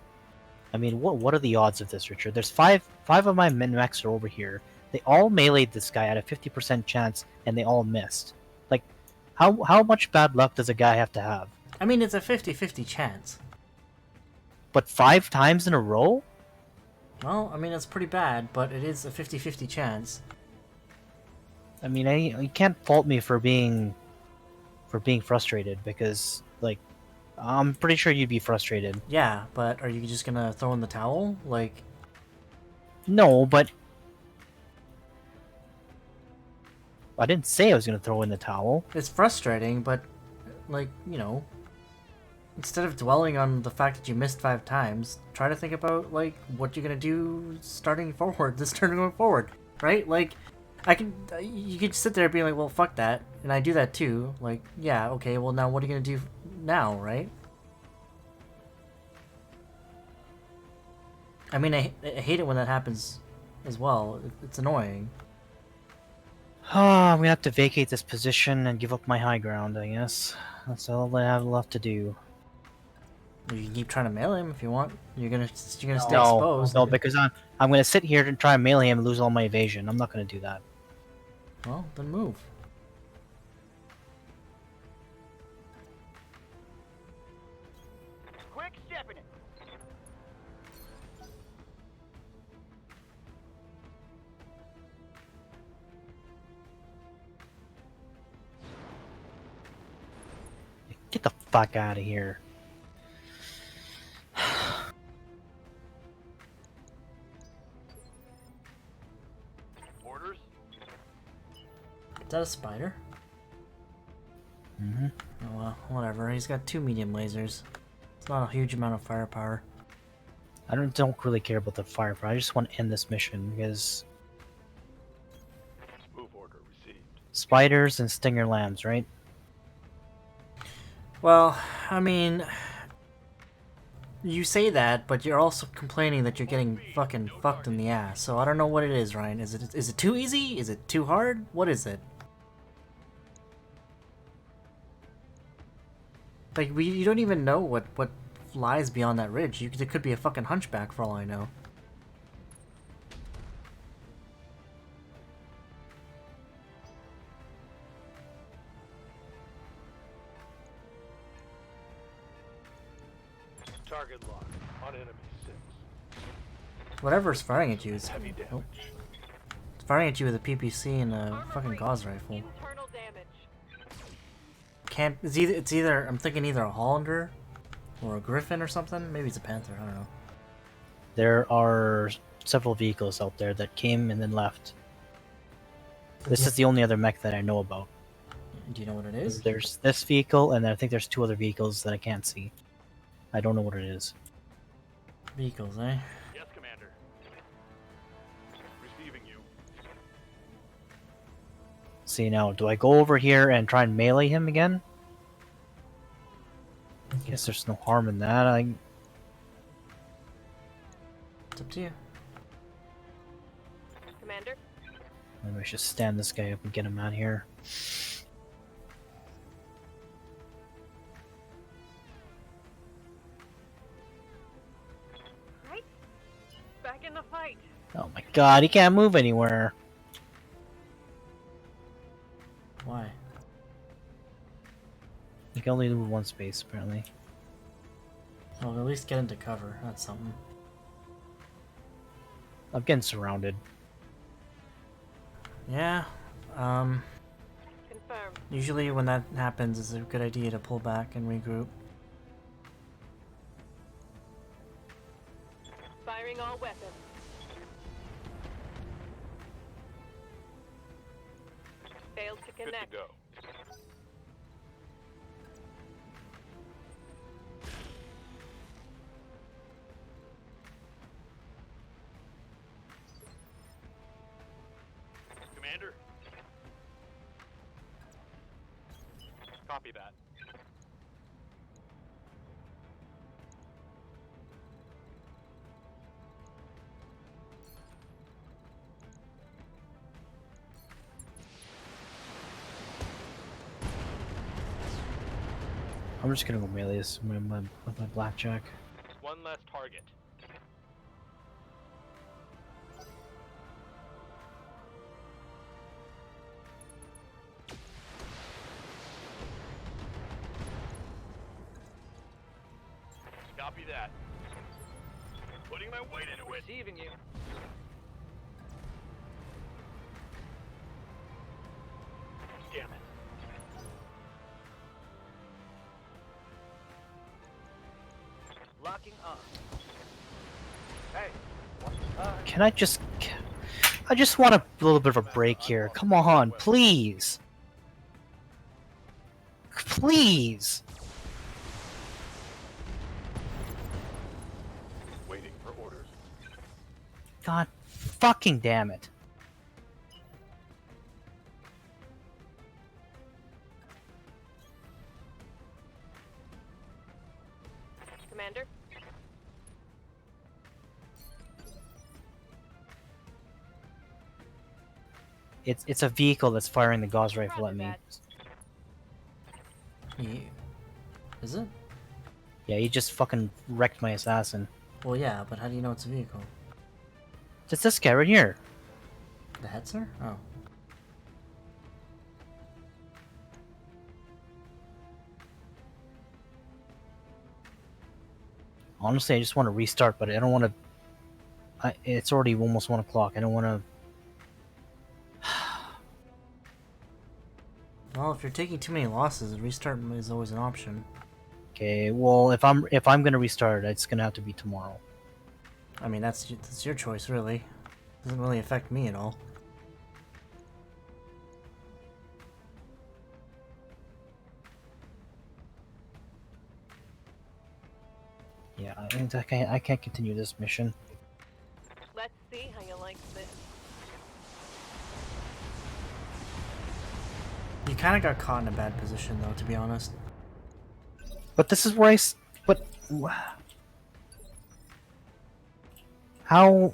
I mean, what are the odds of this, Richard? There's five of my min-max are over here. They all meleeed this guy at a 50% chance, and they all missed. Like, how much bad luck does a guy have to have? I mean, it's a 50-50 chance. But 5 times in a row? Well, I mean, that's pretty bad, but it is a 50-50 chance. I mean, you can't fault me for being frustrated because, like, I'm pretty sure you'd be frustrated. Yeah, but are you just gonna throw in the towel? Like, No, but I didn't say I was gonna throw in the towel. it's frustrating, but, like, you know, instead of dwelling on the fact that you missed 5 times, try to think about, like, what you're gonna do starting forward, this turn going forward, right? Like, you could sit there being like, well, fuck that, and I do that too. Like, yeah, okay, well, now what are you gonna do now, right? I mean, I hate it when that happens as well. It's annoying. I'm gonna have to vacate this position and give up my high ground, I guess. That's all I have left to do. You can keep trying to mail him if you want. You're gonna stay No, exposed. no, because I'm gonna sit here and try and melee him and lose all my evasion. I'm not gonna do that. Well, then move. Quick stepping it. Get the fuck out of here. Orders. Is that a spider? Mm-hmm. Oh well, whatever. He's got 2 medium lasers. It's not a huge amount of firepower. I don't really care about the firepower. I just want to end this mission because Move order received. spiders and stinger lambs, right? Well, I mean, you say that, but you're also complaining that you're getting fucking fucked in the ass. So I don't know what it is, Ryan. Is it too easy? Is it too hard? What is it? Like, you don't even know what lies beyond that ridge. There could be a fucking hunchback for all I know. Target lock on enemy 6. Whatever's firing at you is oh, it's firing at you with a PPC and a fucking gauze rifle. Internal damage. Can't. It's either. I'm thinking either a Hollander or a Griffin or something. Maybe it's a Panther. I don't know. There are several vehicles out there that came and then left. This is the only other mech that I know about. Do you know what it is? There's this vehicle, and I think there's 2 other vehicles that I can't see. I don't know what it is. Vehicles, eh? Yes, Commander. Receiving you. See now, do I go over here and try and melee him again? I guess there's no harm in that. It's up to you. Commander. Maybe I should stand this guy up and get him out of here. Right? Back in the fight. Oh my god, he can't move anywhere. Why? He can only move 1 space, apparently. Well, at least get into cover. That's something. I'm getting surrounded. Yeah. Confirmed. Usually when that happens, it's a good idea to pull back and regroup. Firing all weapons. Failed to Good connect. to go. Commander. Copy that. I'm just gonna go melee this with my blackjack. One less target. Copy that. Putting my weight into it. Receiving you. Damn it. Locking on. Hey. Can I just... I just want a little bit of a break here. Come on, please. Please. Waiting for orders. God fucking damn it. Commander. It's a vehicle that's firing the gauze rifle at me. Roger Yeah. Is it? Yeah, he just fucking wrecked my assassin. Well, yeah, but how do you know it's a vehicle? It's this guy right here. The Hetzer? Oh. Honestly, I just want to restart, but I don't want to... It's already almost 1 o'clock. I don't want to... Well, if you're taking too many losses, a restart is always an option. Okay, well, if I'm gonna restart, it's gonna have to be tomorrow. I mean, that's your choice, really. Doesn't really affect me at all. Yeah, I can't continue this mission. Let's see how you like this. You kind of got caught in a bad position, though, to be honest. But this is where but how?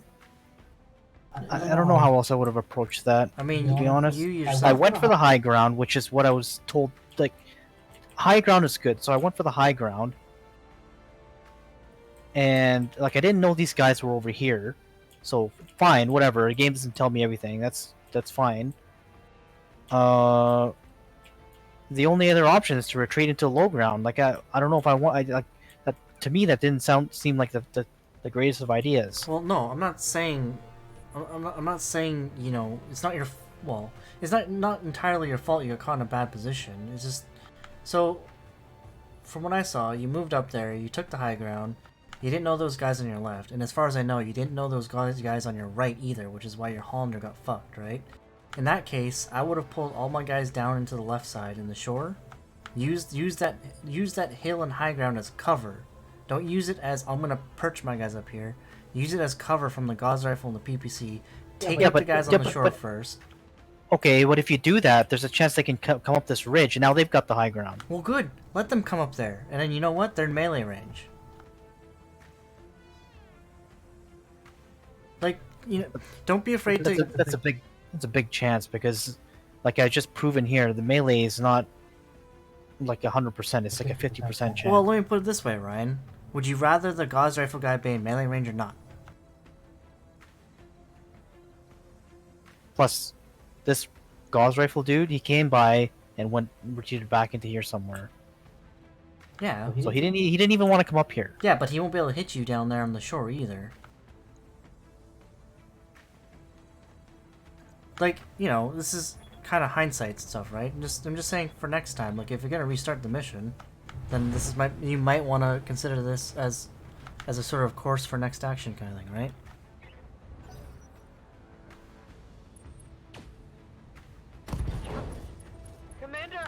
I don't know how else I would have approached that. I mean, to be honest, you yourself. I went for the high ground, which is what I was told. Like, high ground is good, so I went for the high ground. And like, I didn't know these guys were over here, so fine, whatever. The game doesn't tell me everything. That's fine. The only other option is to retreat into low ground. Like, I don't know if I want. Like that, to me, that didn't seem like the the greatest of ideas. Well, no, I'm not saying. I'm not saying, you know, it's not your. Well, it's not entirely your fault you got caught in a bad position. It's just. So, from what I saw, you moved up there, you took the high ground, you didn't know those guys on your left, and as far as I know, you didn't know those guys on your right either, which is why your Hollander got fucked, right? In that case, I would have pulled all my guys down into the left side in the shore. Use that hill and high ground as cover. Don't use it as I'm gonna perch my guys up here. Use it as cover from the Gauss rifle and the PPC. Take out the guys on the shore first. Okay, what if you do that? There's a chance they can come up this ridge, and now they've got the high ground. Well, good. Let them come up there, and then you know what? They're in melee range. Like, you know, don't be afraid to. That's a big chance because, like I just proven here, the melee is not like 100%. It's like a 50% chance. Well, let me put it this way, Ryan. Would you rather the Gauss rifle guy be in melee range or not? Plus, this Gauss rifle dude, he came by and retreated back into here somewhere. Yeah. So he didn't even want to come up here. Yeah, but he won't be able to hit you down there on the shore either. Like, you know, this is kind of hindsight and stuff, right? I'm just saying for next time, like if you're gonna restart the mission, then you might want to consider this as a sort of course for next action kind of thing, right?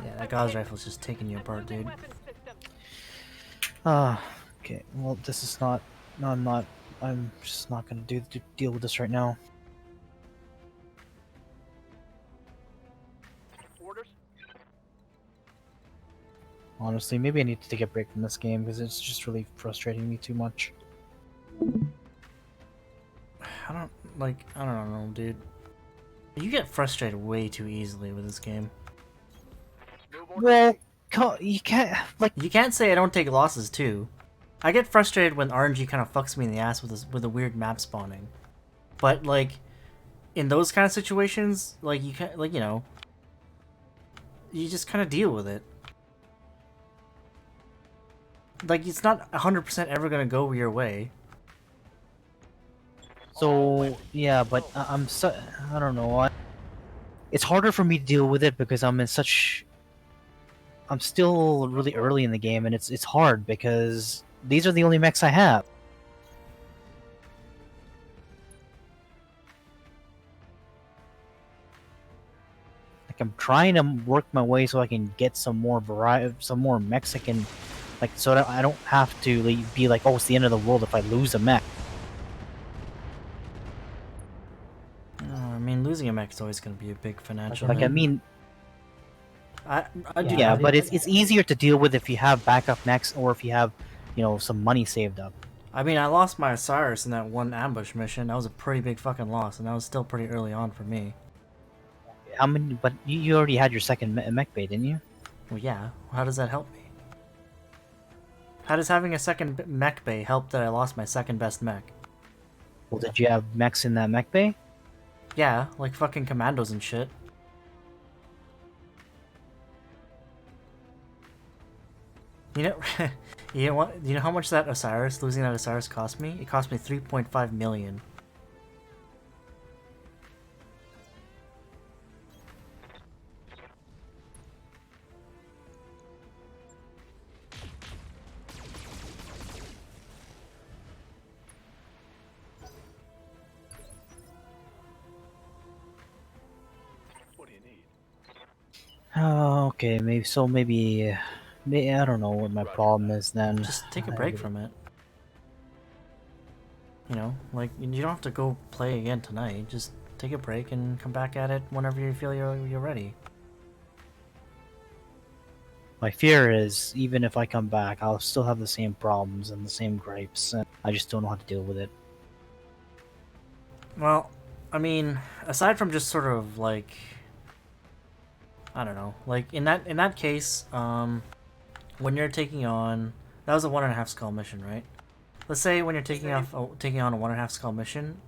Yeah, that Gauss rifle's just taking you apart, dude. Okay. Well, this is not. No, I'm not. I'm just not gonna deal with this right now. Orders? Honestly, maybe I need to take a break from this game because it's just really frustrating me too much. I don't know, dude. You get frustrated way too easily with this game. Well, you can't like. You can't say I don't take losses too. I get frustrated when RNG kind of fucks me in the ass with a weird map spawning. But like, in those kind of situations, like you can you know, you just kind of deal with it. Like it's not 100% ever gonna go your way. So yeah, but I don't know. It's harder for me to deal with it because I'm still really early in the game, and it's hard because these are the only mechs I have. Like I'm trying to work my way so I can get some more Mexican, like so that I don't have to be like, oh, it's the end of the world if I lose a mech. I mean, losing a mech is always gonna be a big financial. Like I mean. Yeah, but it's easier to deal with if you have backup mechs or if you have, you know, some money saved up. I mean, I lost my Osiris in that one ambush mission. That was a pretty big fucking loss, and that was still pretty early on for me. How many? But you already had your second mech bay, didn't you? Well, yeah. How does that help me? How does having a second mech bay help that I lost my second best mech? Well, did you have mechs in that mech bay? Yeah, like fucking commandos and shit. You know, you know what? You know how much losing that Osiris cost me? It cost me 3.5 million. What do you need? Oh, okay. Maybe I don't know what my problem is then. Just take a break from it. You know, like you don't have to go play again tonight. Just take a break and come back at it whenever you feel you're ready. My fear is even if I come back, I'll still have the same problems and the same gripes. And I just don't know how to deal with it. Well, I mean, aside from just sort of like, I don't know, like in that case, when you're taking on, that was a 1.5 skull mission, right? Let's say when you're taking on a 1.5 skull mission,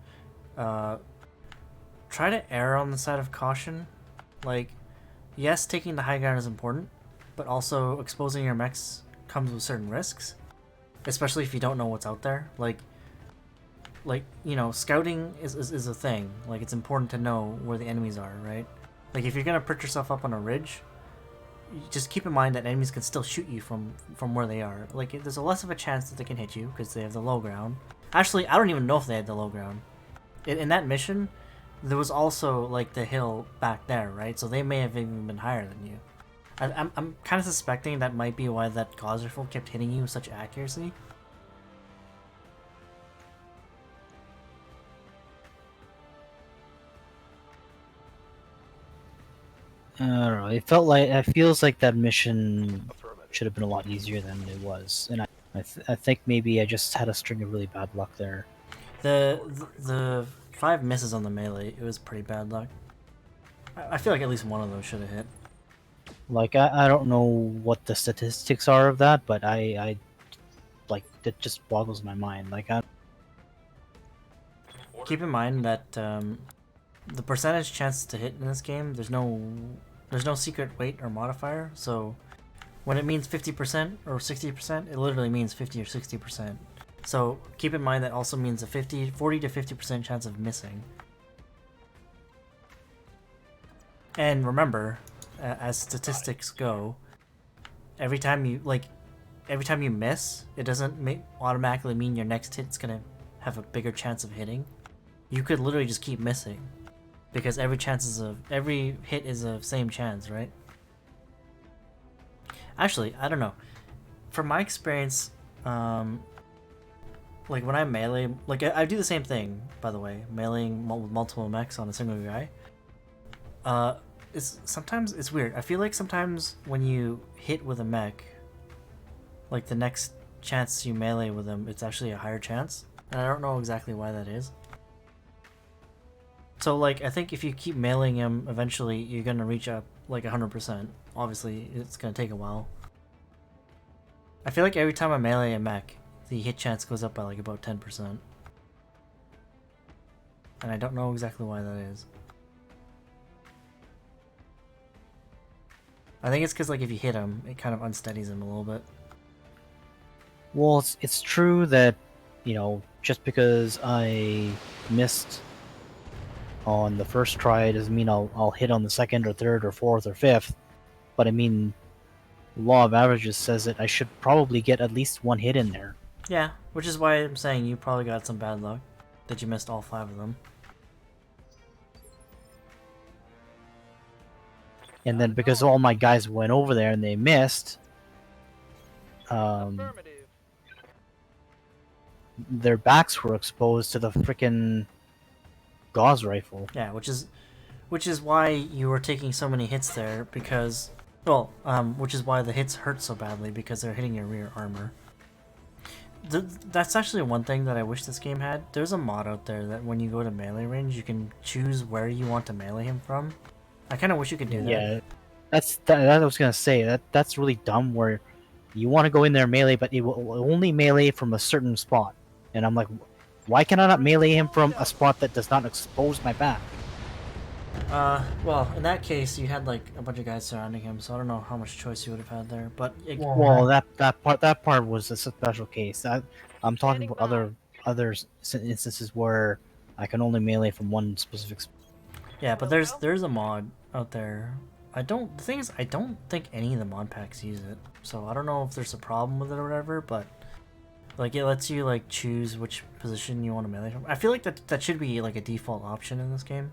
try to err on the side of caution. Like, yes, taking the high ground is important, but also exposing your mechs comes with certain risks, especially if you don't know what's out there. Like, like, you know, scouting is a thing. Like, it's important to know where the enemies are, right? Like, if you're gonna put yourself up on a ridge, just keep in mind that enemies can still shoot you from where they are. Like, there's a less of a chance that they can hit you because they have the low ground. Actually, I don't even know if they had the low ground. In that mission, there was also like the hill back there, right? So they may have even been higher than you. I'm kind of suspecting that might be why that gauze rifle kept hitting you with such accuracy. I don't know. It feels like that mission should have been a lot easier than it was, and I think maybe I just had a string of really bad luck there. The 5 misses on the melee, it was pretty bad luck. I feel like at least one of those should have hit. Like I don't know what the statistics are of that, but I like it just boggles my mind. Like Keep in mind that the percentage chance to hit in this game, there's no secret weight or modifier, so when it means 50% or 60%, it literally means 50 or 60%. So keep in mind that also means a 40 to 50% chance of missing. And remember, as statistics go, every time you miss, it doesn't automatically mean your next hit's gonna have a bigger chance of hitting. You could literally just keep missing, because every hit is a same chance, right? Actually, I don't know. From my experience, like when I melee, like I do the same thing, by the way, meleeing with multiple mechs on a single guy. Sometimes it's weird. I feel like sometimes when you hit with a mech, like the next chance you melee with them, it's actually a higher chance, and I don't know exactly why that is. So like, I think if you keep meleeing him, eventually you're gonna reach up like 100%. Obviously, it's gonna take a while. I feel like every time I melee a mech, the hit chance goes up by like about 10%. And I don't know exactly why that is. I think it's because like if you hit him, it kind of unsteadies him a little bit. well, it's true that, you know, just because I missed on the first try doesn't mean I'll hit on the second or third or fourth or fifth. But I mean, law of averages says that I should probably get at least one hit in there. Yeah, which is why I'm saying you probably got some bad luck that you missed all 5 of them. And then because all my guys went over there and they missed, their backs were exposed to the freaking gauze rifle. Yeah, which is why you were taking so many hits there, because, well, which is why the hits hurt so badly, because they're hitting your rear armor. That's actually one thing that I wish this game had. There's a mod out there that when you go to melee range, you can choose where you want to melee him from. I kind of wish you could do that. Yeah, that I was gonna say that's really dumb. Where you want to go in there melee, but it will only melee from a certain spot, and I'm like, why can I not melee him from a spot that does not expose my back? Well, in that case, you had like a bunch of guys surrounding him, so I don't know how much choice you would have had there. But Well, that part was a special case. I'm talking about other instances where I can only melee from one specific spot. yeah, but there's a mod out there. The thing is, I don't think any of the mod packs use it, so I don't know if there's a problem with it or whatever. But like, it lets you like choose which position you want to melee from. I feel like that should be like a default option in this game.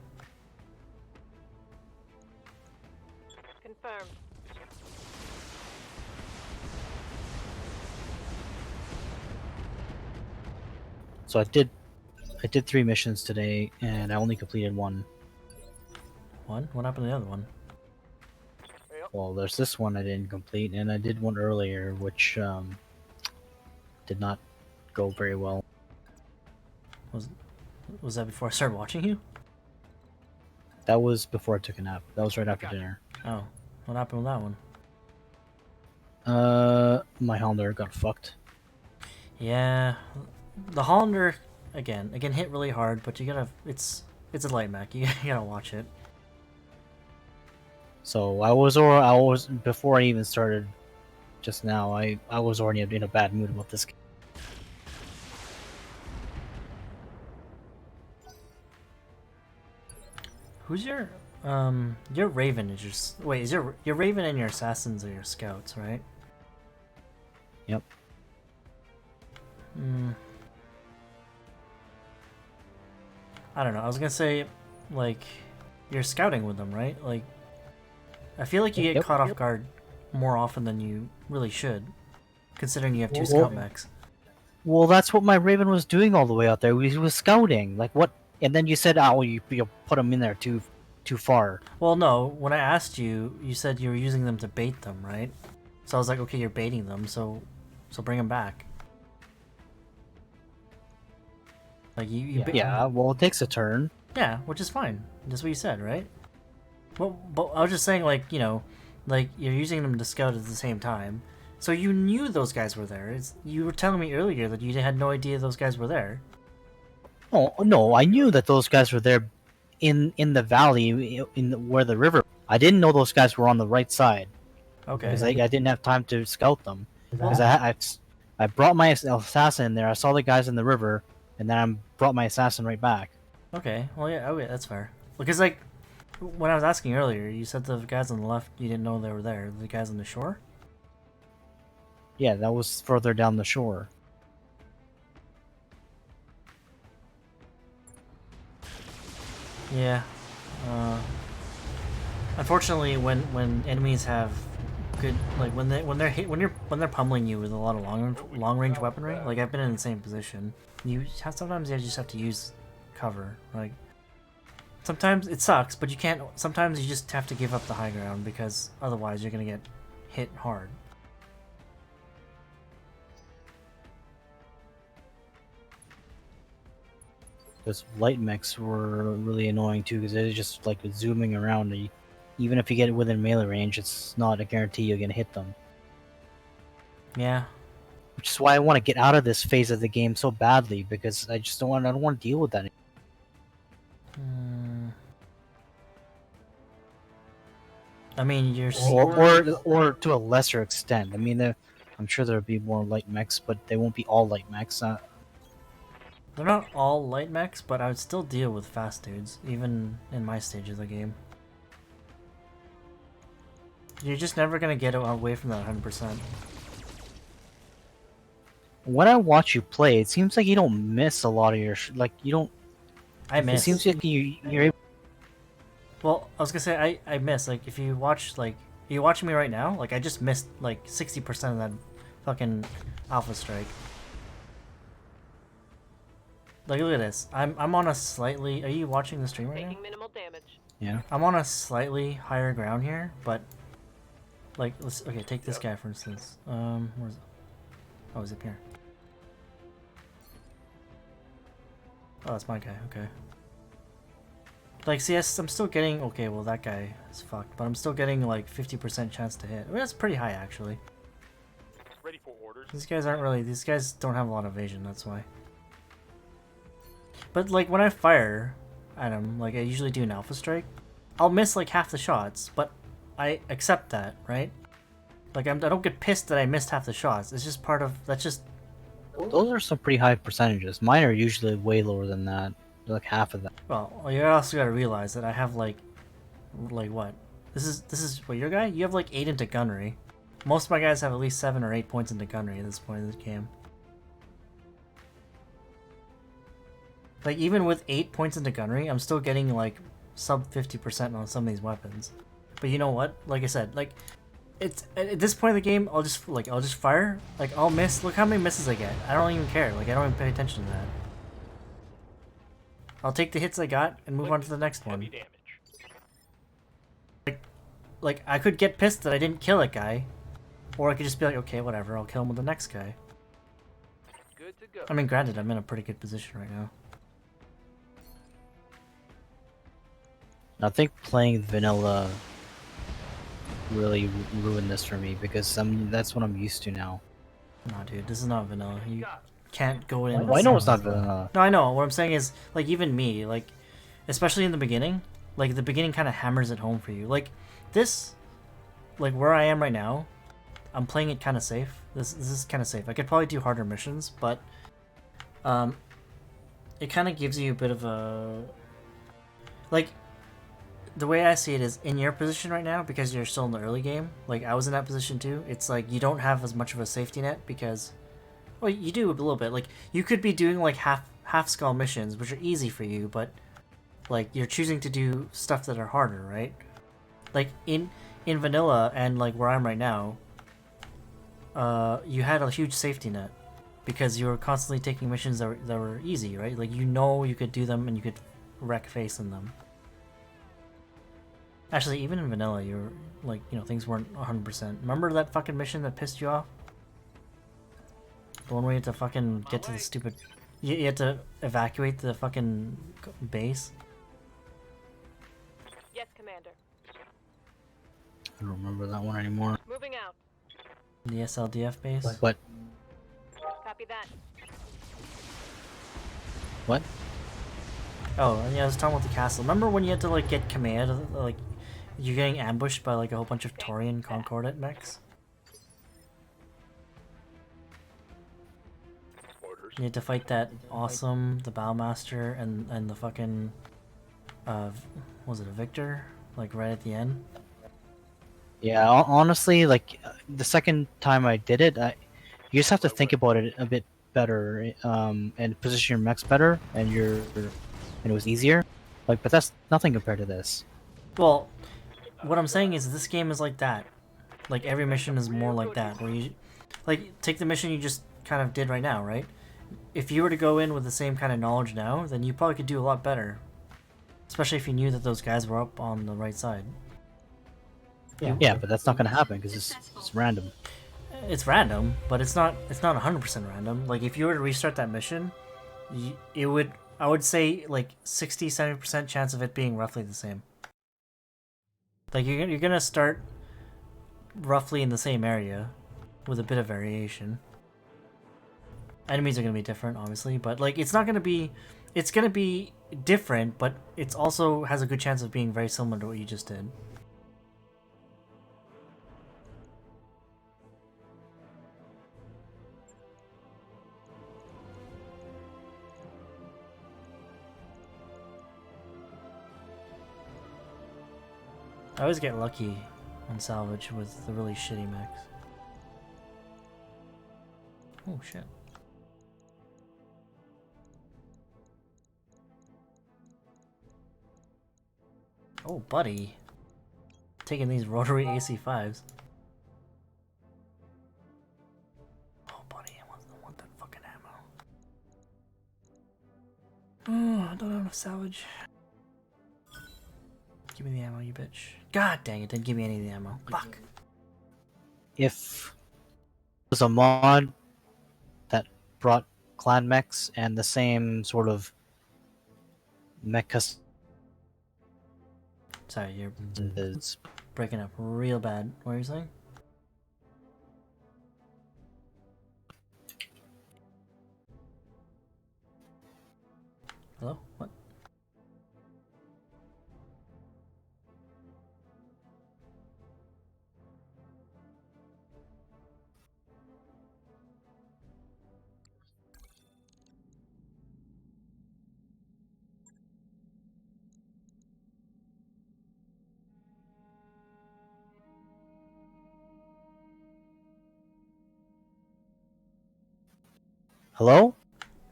Confirmed. So I did 3 missions today, and I only completed one. One? What happened to the other one? Well, there's this one I didn't complete, and I did one earlier, which did not go very well. Was that before I started watching you? That was before I took a nap. That was right after dinner. Oh, what happened with that one? My Hollander got fucked. Yeah, the Hollander again hit really hard, but you gotta it's a light mech. You gotta watch it. So I was before I even started just now. I was already in a bad mood about this game. Who's your Raven is your wait, is your Raven and your assassins are your scouts, right? Yep. I don't know. I was gonna say, like, you're scouting with them, right? Like, I feel like you get Yep. caught off guard more often than you really should, considering you have two Well- scout mechs. Well, that's what my Raven was doing all the way out there. He was scouting. Like what? And then you said, "Oh, you put him in there too far." Well, no. When I asked you, you said you were using them to bait them, right? So I was like, okay, you're baiting them, so bring them back. Like you Yeah. Well, it takes a turn. Yeah, which is fine. That's what you said, right? Well, but I was just saying, like, you know, like, you're using them to scout at the same time. So you knew those guys were there. You were telling me earlier that you had no idea those guys were there. Oh no, I knew that those guys were there, in the valley, where the river. I didn't know those guys were on the right side Okay. because I didn't have time to scout them. Because I brought my assassin in there. I saw the guys in the river, and then I brought my assassin right back. Okay, well, yeah, okay, that's fair. Because, like, when I was asking earlier, you said the guys on the left, you didn't know they were there. The guys on the shore? Yeah, that was further down the shore. Yeah. Unfortunately, when enemies have good, like, when they're pummeling you with a lot of long range weaponry, like, I've been in the same position. Sometimes you just have to use cover. Like, sometimes it sucks, but you can't. Sometimes you just have to give up the high ground because otherwise you're gonna get hit hard. Those light mechs were really annoying too, because they're just like zooming around. Even if you get it within melee range, it's not a guarantee you're gonna hit them. Yeah. Which is why I want to get out of this phase of the game so badly, because I just don't want. I don't want to deal with that. I mean, you're Or to a lesser extent. I mean, I'm sure there'll be more light mechs, but they won't be all light mechs. They're not all light mechs, but I would still deal with fast dudes, even in my stage of the game. You're just never gonna get away from that 100%. When I watch you play, it seems like you don't miss a lot of your you don't. I miss. It seems like you're able. Well, I was gonna say I miss, like, if you watch, like, you watching me right now, like, I just missed like 60% of that fucking alpha strike. Like, look at this. I'm on a slightly. Are you watching the stream right now? Taking minimal damage. Yeah. I'm on a slightly higher ground here, but like, okay, take this guy for instance. Where's it? Oh, he's up here. Oh, that's my guy. Okay. Like, see, I'm still getting. Okay, well, that guy is fucked, but I'm still getting like 50% chance to hit. I mean, that's pretty high actually. Ready for orders. These guys aren't really. These guys don't have a lot of evasion. That's why. But like when I fire at him, like I usually do an alpha strike, I'll miss like half the shots, but I accept that, right? Like I don't get pissed that I missed half the shots. It's just part of that's just. Those are some pretty high percentages. Mine are usually way lower than that. They're like half of that. Well, you also gotta realize that I have like what? This is what, your guy? You have like 8 into gunnery. Most of my guys have at least 7 or 8 points into gunnery at this point in the game. Like, even with 8 points into gunnery, I'm still getting, like, sub 50% on some of these weapons. But you know what? Like I said, like, it's at this point in the game, I'll just fire. Like, I'll miss. Look how many misses I get. I don't even care. Like, I don't even pay attention to that. I'll take the hits I got and move on to the next one. Heavy damage. Like, I could get pissed that I didn't kill a guy. Or I could just be like, okay, whatever, I'll kill him with the next guy. Good to go. I mean, granted, I'm in a pretty good position right now. I think playing vanilla really ruined this for me, because that's what I'm used to now. No, dude, this is not vanilla. You can't go in. Well, I know it's not vanilla. No, I know. What I'm saying is, like, even me, like, especially in the beginning, like, the beginning kind of hammers it home for you. Like, this, like, where I am right now, I'm playing it kind of safe. This is kind of safe. I could probably do harder missions, but, it kind of gives you a bit of a, like, the way I see it is in your position right now, because you're still in the early game. Like I was in that position too. It's like you don't have as much of a safety net because, well, you do a little bit. Like you could be doing like half skull missions, which are easy for you, but like you're choosing to do stuff that are harder, right? Like in vanilla and like where I'm right now, you had a huge safety net because you were constantly taking missions that were easy, right? Like you could do them and you could wreck face in them. Actually, even in vanilla, you're like, things weren't 100%. Remember that fucking mission that pissed you off? The one where you had to fucking get to the stupid... You had to evacuate the fucking base? Yes, Commander. I don't remember that one anymore. Moving out. The SLDF base? What? Copy that. What? Oh, yeah, I was talking about the castle. Remember when you had to, like, get command, like, you're getting ambushed by, like, a whole bunch of Taurian Concordat mechs? Orders. You had to fight that awesome, the Bowmaster, and the fucking, was it a Victor? Like, right at the end? Yeah, honestly, like the second time I did it, you just have to think about it a bit better, and position your mechs better, and it was easier. Like, but that's nothing compared to this. Well, what I'm saying is this game is like that. Like, every mission is more like that, where you... Like, take the mission you just kind of did right now, right? If you were to go in with the same kind of knowledge now, then you probably could do a lot better. Especially if you knew that those guys were up on the right side. Yeah, but that's not gonna happen because it's random. It's random, but it's not 100% random. Like, if you were to restart that mission, I would say, like, 60-70% chance of it being roughly the same. Like, you're gonna start roughly in the same area, with a bit of variation. Enemies are gonna be different, obviously, but, like, it's gonna be different, but it's also has a good chance of being very similar to what you just did. I always get lucky on salvage with the really shitty mechs. Oh shit. Oh buddy. Taking these rotary AC5s. Oh buddy, I want that fucking ammo. Oh, I don't have enough salvage. Give me the ammo, you bitch. God dang it, didn't give me any of the ammo. Fuck. If it was a mod that brought clan mechs and the same sort of mech custom, Sorry, you're is breaking up real bad. What are you saying? Hello? What? hello?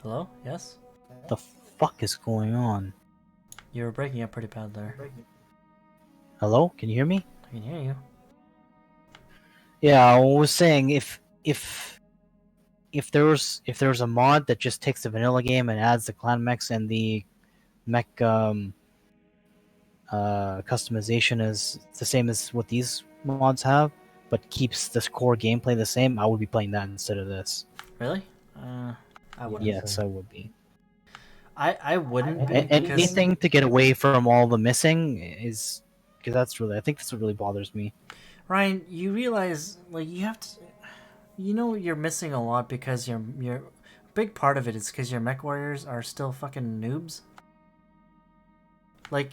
Hello? Yes? What the fuck is going on? You were breaking up pretty bad there. Hello? Can you hear me? I can hear you. Yeah, I was saying if there was a mod that just takes the vanilla game and adds the clan mechs and the mech customization is the same as what these mods have, but keeps this core gameplay the same, I would be playing that instead of this. Really? I wouldn't. Yes, I would be. I wouldn't be because Anything to get away from all the missing is because I think that's what really bothers me. Ryan, you realize like you have to, you're missing a lot because you're big part of it is because your mech warriors are still fucking noobs. Like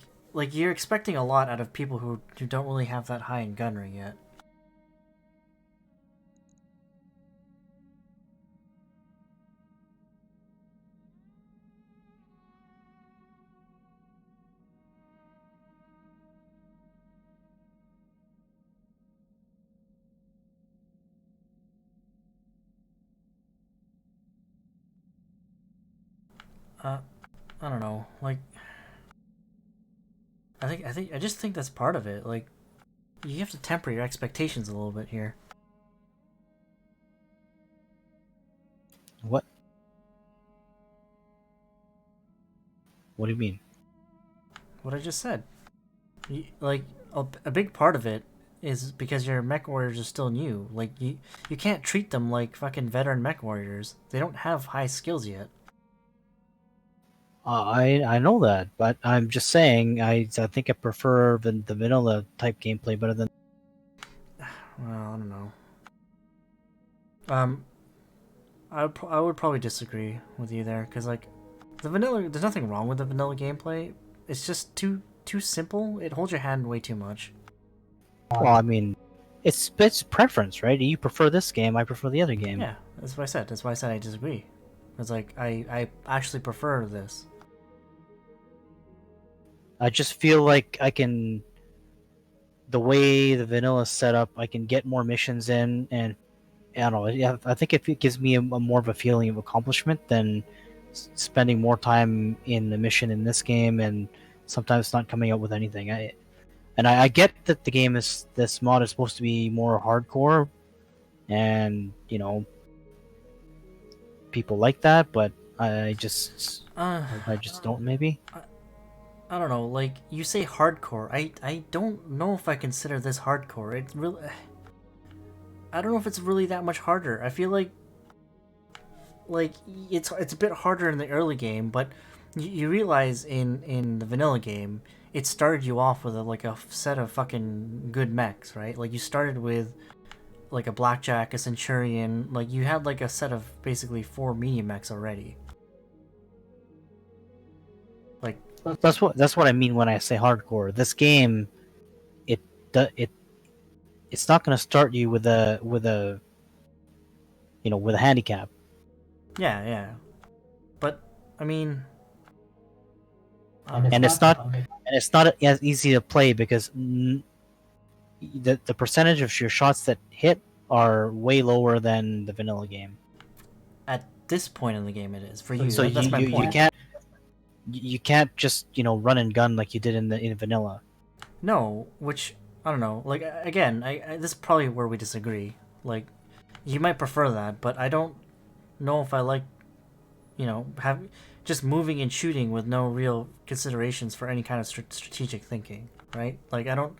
you're expecting a lot out of people who don't really have that high in gunnery yet. I don't know. Like, I just think that's part of it. Like, you have to temper your expectations a little bit here. What? What do you mean? What I just said. Like, a big part of it is because your mech warriors are still new. Like, you can't treat them like fucking veteran mech warriors. They don't have high skills yet. I know that, but I'm just saying I think I prefer the vanilla type gameplay better than. Well, I don't know. Um, I would probably disagree with you there, because like the vanilla, there's nothing wrong with the vanilla gameplay. It's just too simple. It holds your hand way too much. Well, I mean, it's preference, right? You prefer this game, I prefer the other game. Yeah, that's what I said. That's why I said I disagree. It's like I actually prefer this. I just feel like I can, the way the vanilla is set up, I can get more missions in, and I don't know. Yeah, I think it gives me a more of a feeling of accomplishment than spending more time in the mission in this game and sometimes not coming out with anything. I get that the game is this mod is supposed to be more hardcore, and people like that, but I just don't maybe. I don't know. Like you say hardcore. I don't know if I consider this hardcore. It's really. I don't know if it's really that much harder. I feel like it's a bit harder in the early game, but you realize in the vanilla game, it started you off with a set of fucking good mechs, right? Like you started with like a blackjack, a centurion, like you had like a set of basically 4 medium mechs already. Like That's what I mean when I say hardcore. This game, it it it's not going to start you with a with a handicap. yeah. But I mean, And it's not as easy to play because the percentage of your shots that hit are way lower than the vanilla game. at this point in the game, it is for you. So That's my point. you can't just run and gun like you did in vanilla. No, which I don't know. Like again, this is probably where we disagree. Like, you might prefer that, but I don't know if I like, have just moving and shooting with no real considerations for any kind of strategic thinking, right? Like I don't.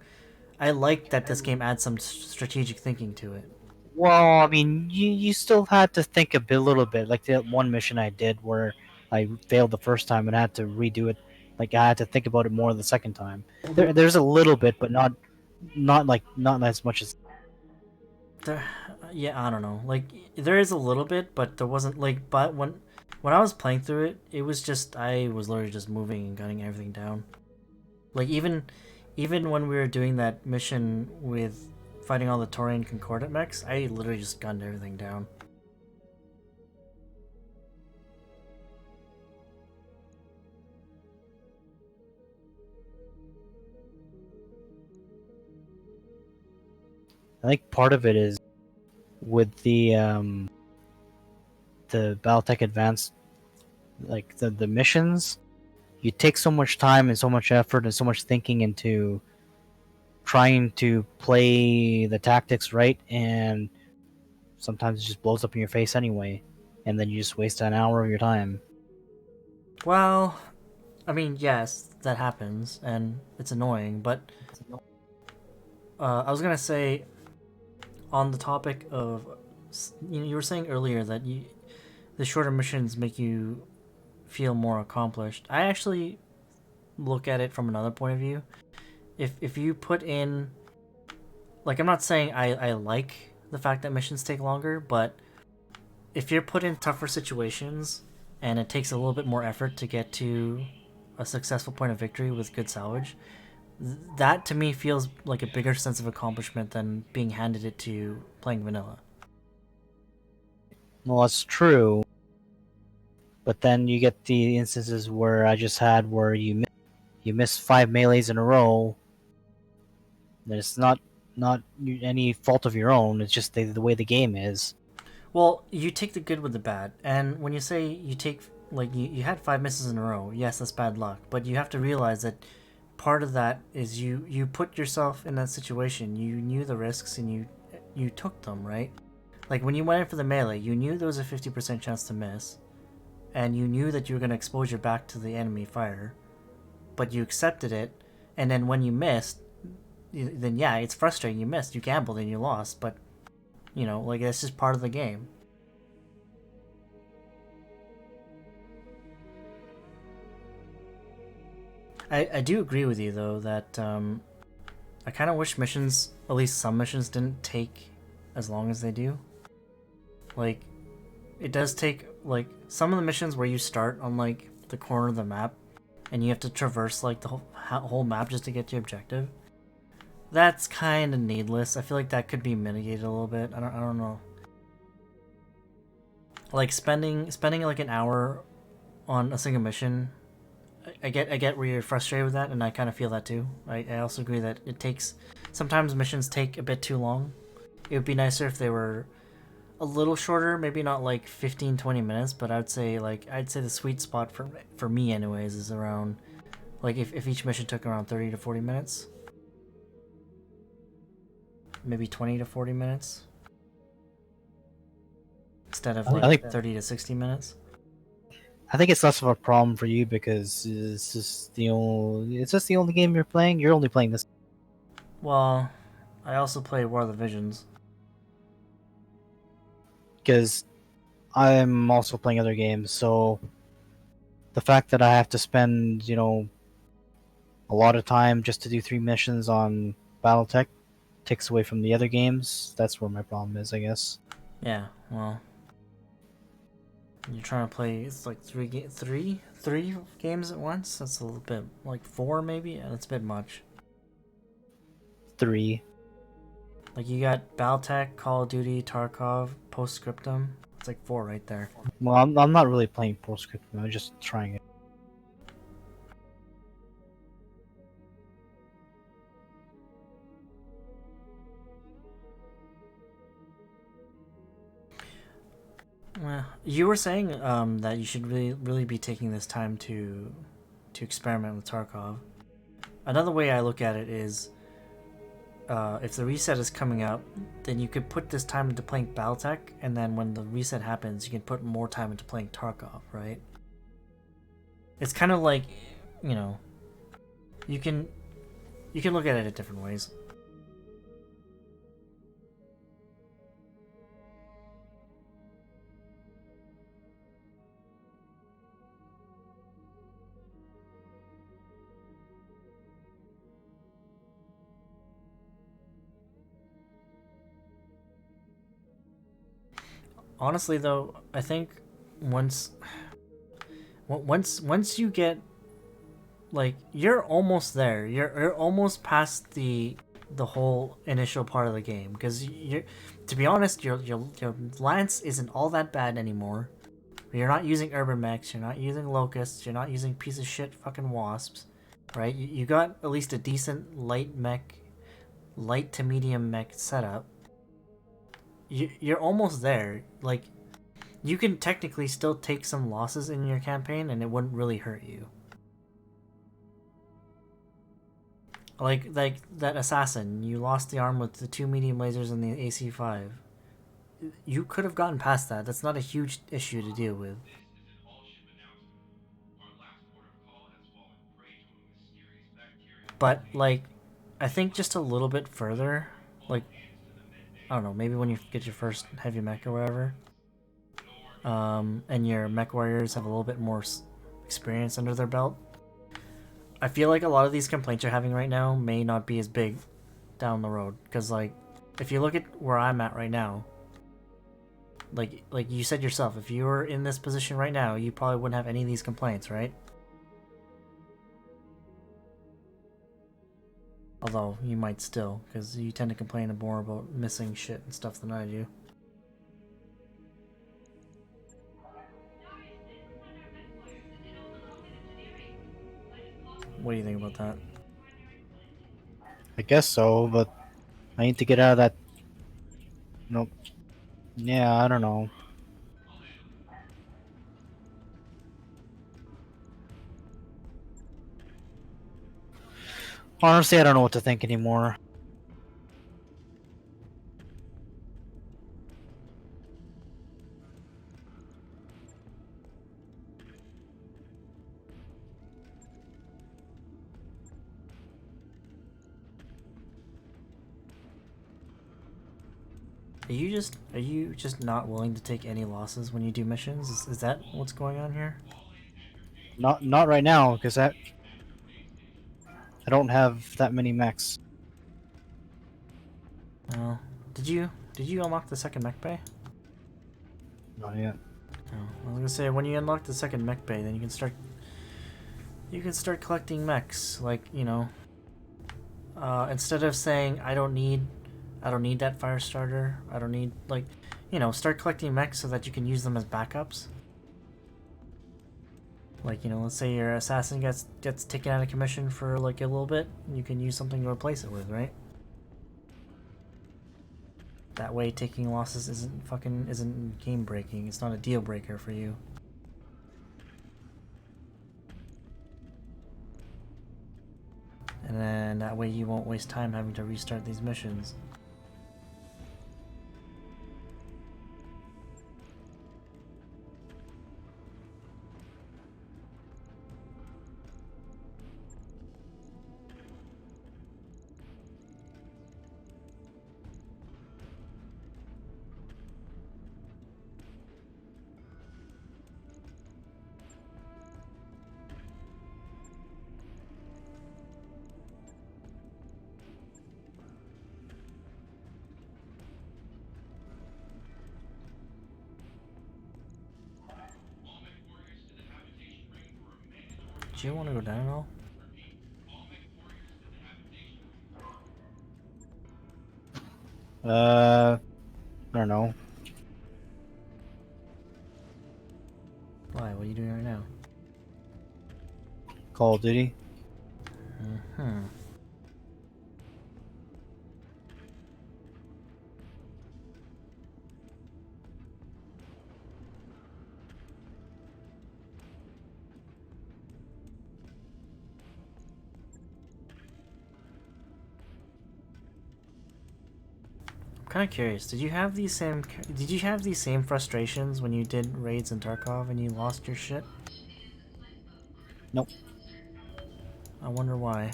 I like that this game adds some strategic thinking to it. Well, I mean, you still had to think a little bit. Like that one mission I did where I failed the first time and had to redo it. Like I had to think about it more the second time. There's a little bit, but not as much as. There, yeah, I don't know. Like there is a little bit, but there wasn't like. But when I was playing through it, it was just I was literally just moving and gunning everything down. Like even when we were doing that mission with fighting all the Taurian Concordant mechs, I literally just gunned everything down. I think part of it is with the Battletech Advanced, like the missions. You take so much time and so much effort and so much thinking into trying to play the tactics right, and sometimes it just blows up in your face anyway, and then you just waste an hour of your time. Well, I mean, yes, that happens, and it's annoying, but I was gonna say, on the topic of, you were saying earlier that the shorter missions make you feel more accomplished. I actually look at it from another point of view. If you put in, like, I'm not saying I like the fact that missions take longer, but if you're put in tougher situations and it takes a little bit more effort to get to a successful point of victory with good salvage, that to me feels like a bigger sense of accomplishment than being handed it to you playing vanilla. Well, that's true, but then you get the instances where I just had where you miss 5 melees in a row. And it's not any fault of your own. It's just the way the game is. Well, you take the good with the bad, and when you say you take like you had 5 misses in a row. Yes, that's bad luck, but you have to realize that part of that is you put yourself in that situation. You knew the risks and you took them, right? Like when you went in for the melee, you knew there was a 50% chance to miss, and you knew that you were going to expose your back to the enemy fire, but you accepted it. And then when you missed, then yeah, it's frustrating. You missed, you gambled, and you lost. But you know, like that's just part of the game. I do agree with you though that I kind of wish missions, at least some missions, didn't take as long as they do. Like, it does take, like, some of the missions where you start on, like, the corner of the map and you have to traverse, like, the whole map just to get to your objective. That's kind of needless. I feel like that could be mitigated a little bit. I don't know. Like, spending like, an hour on a single mission, I get where you're frustrated with that, and I kind of feel that too. I also agree that it takes... Sometimes missions take a bit too long. It would be nicer if they were a little shorter, maybe not like 15-20 minutes, but I'd say the sweet spot for me anyways is around, like, if each mission took around 30 to 40 minutes. Maybe 20 to 40 minutes. Instead of I think 30 to 60 minutes. I think it's less of a problem for you because it's just the only game you're playing. You're only playing this. Well, I also play War of the Visions. Because I'm also playing other games, so the fact that I have to spend, a lot of time just to do 3 missions on BattleTech takes away from the other games. That's where my problem is, I guess. Yeah, well, you're trying to play, it's like three games at once. That's a little bit, like 4 maybe. Yeah, that's a bit much. 3. Like you got BattleTech, Call of Duty, Tarkov, Postscriptum. It's like 4 right there. Well, I'm not really playing Postscriptum. I'm just trying it. Well, you were saying that you should really be taking this time to experiment with Tarkov. Another way I look at it is, if the reset is coming up, then you could put this time into playing BattleTech, and then when the reset happens, you can put more time into playing Tarkov, right? It's kind of like, you can look at it in different ways. Honestly, though, I think once you get, like, you're almost there. You're almost past the whole initial part of the game, because to be honest, your lance isn't all that bad anymore. You're not using urban mechs. You're not using locusts. You're not using piece of shit fucking wasps, right? You got at least a decent light to medium mech setup. You're almost there. Like, you can technically still take some losses in your campaign and it wouldn't really hurt you. Like that assassin, you lost the arm with the 2 medium lasers and the AC-5. You could have gotten past that. That's not a huge issue to deal with. But, like, I think just a little bit further, like, I don't know, maybe when you get your first heavy mech or whatever, and your mech warriors have a little bit more experience under their belt, I feel like a lot of these complaints you're having right now may not be as big down the road. Because, like, if you look at where I'm at right now, like you said yourself, if you were in this position right now, you probably wouldn't have any of these complaints, right? Although, you might still, because you tend to complain more about missing shit and stuff than I do. What do you think about that? I guess so, but I need to get out of that. Yeah, I don't know. Honestly, I don't know what to think anymore. Are you just not willing to take any losses when you do missions? Is that what's going on here? Not right now, because I don't have that many mechs. Oh, did you unlock the second mech bay? Not yet. Oh, I was gonna say when you unlock the second mech bay, then you can start collecting mechs. Like, you know, instead of saying I don't need that fire starter. I don't need, like, you know, start collecting mechs so that you can use them as backups. Like, you know, let's say your assassin gets taken out of commission for like a little bit, you can use something to replace it with, right? That way, taking losses isn't game breaking. It's not a deal breaker for you. And then that way you won't waste time having to restart these missions. Do you want to go down at all? I don't know. Why? What are you doing right now? Call of Duty. Mm-hmm. I'm kind of curious. Did you have these same frustrations when you did raids in Tarkov and you lost your shit? Nope. I wonder why.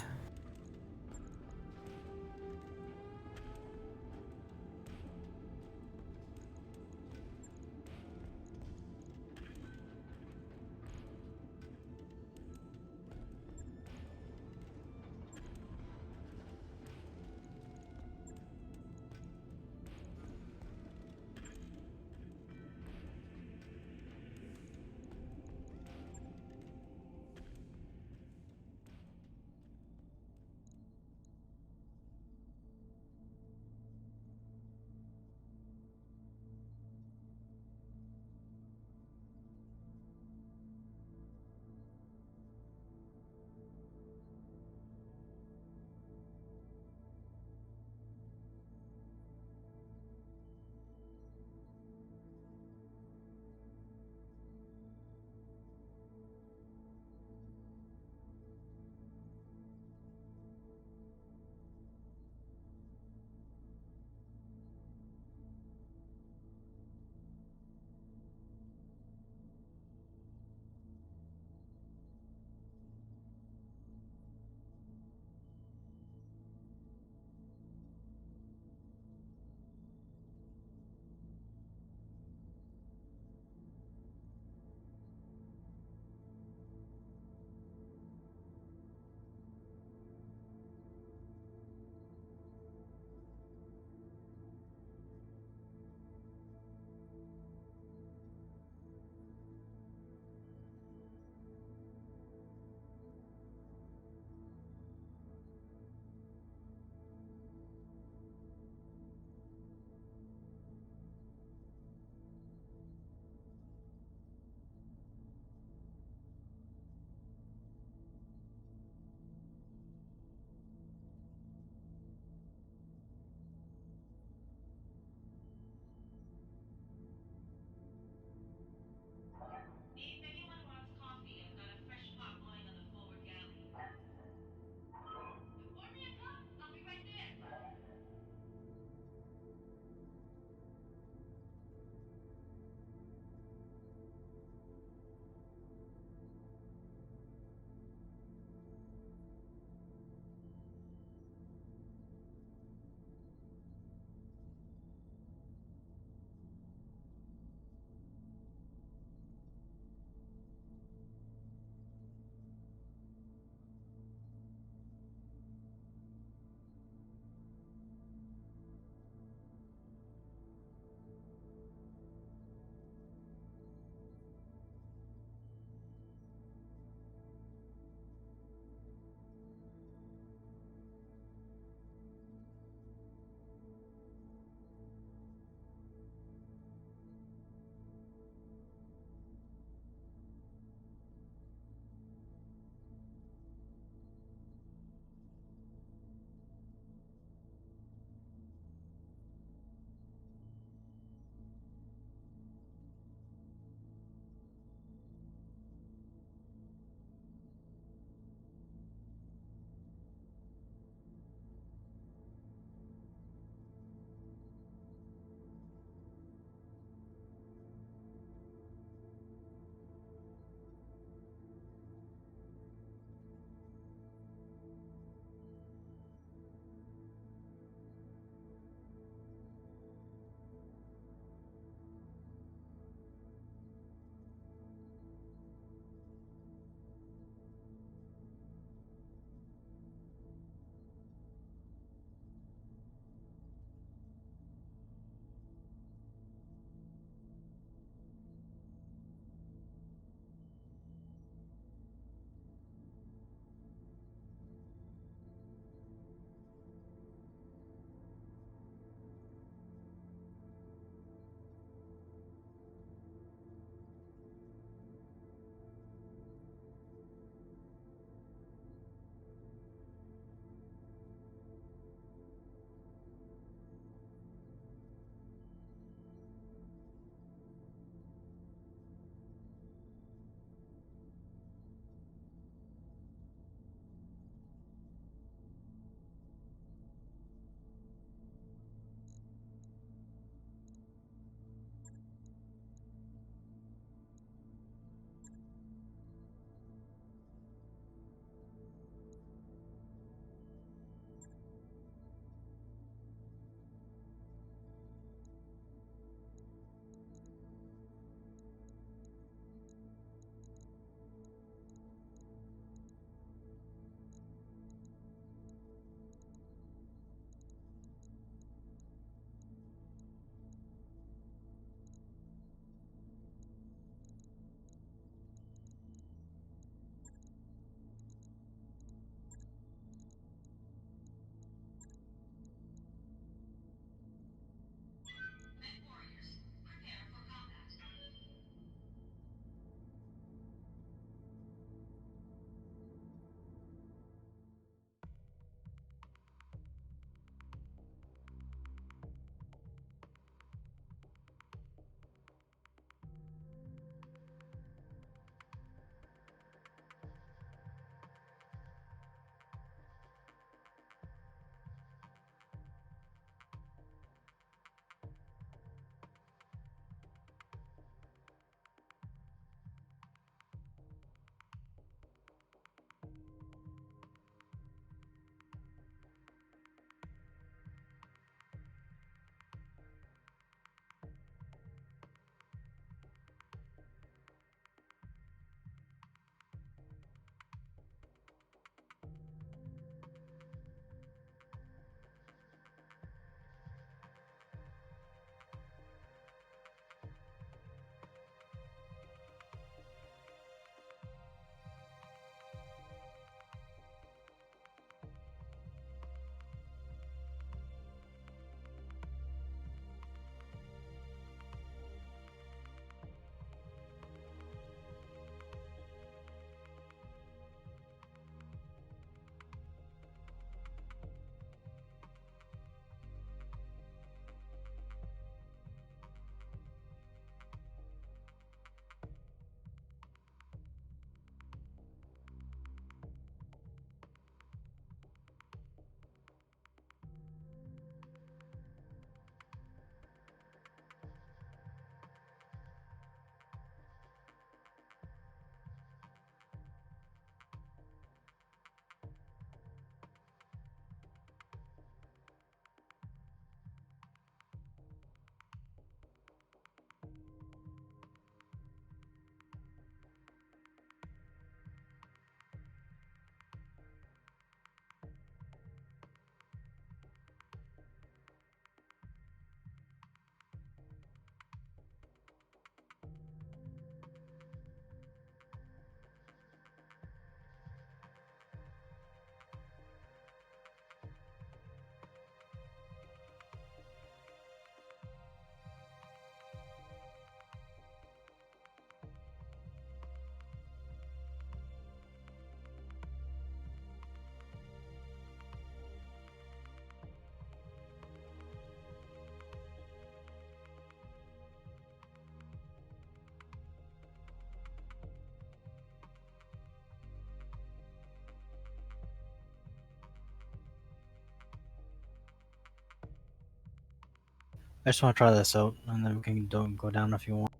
I just want to try this out, and then we can don't go down if you want.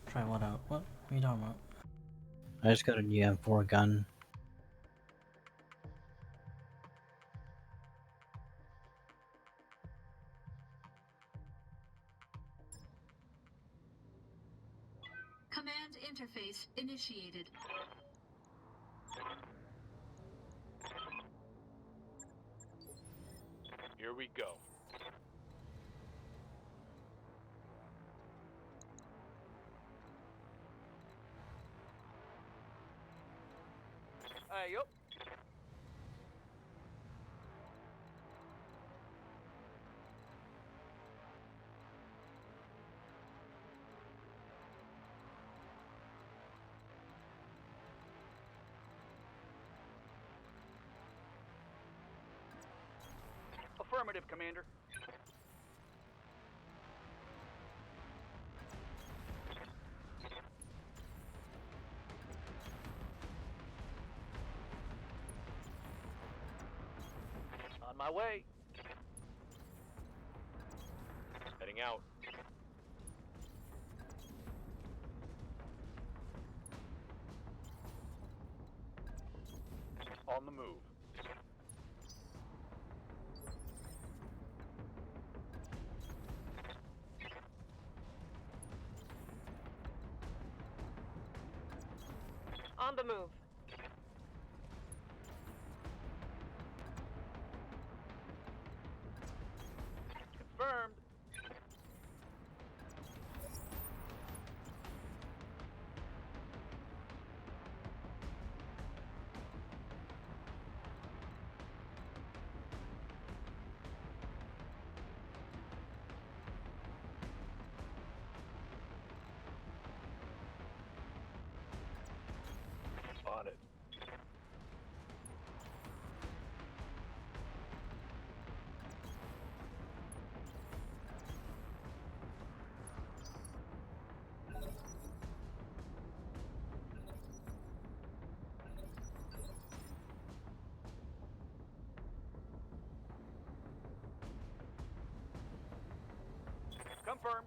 Try what out? What are you talking about? I just got a new M4 gun. Command interface initiated. Here we go. Yup. Affirmative, Commander. On my way. Heading out. On the move. On the move. Confirmed. On it. Confirmed.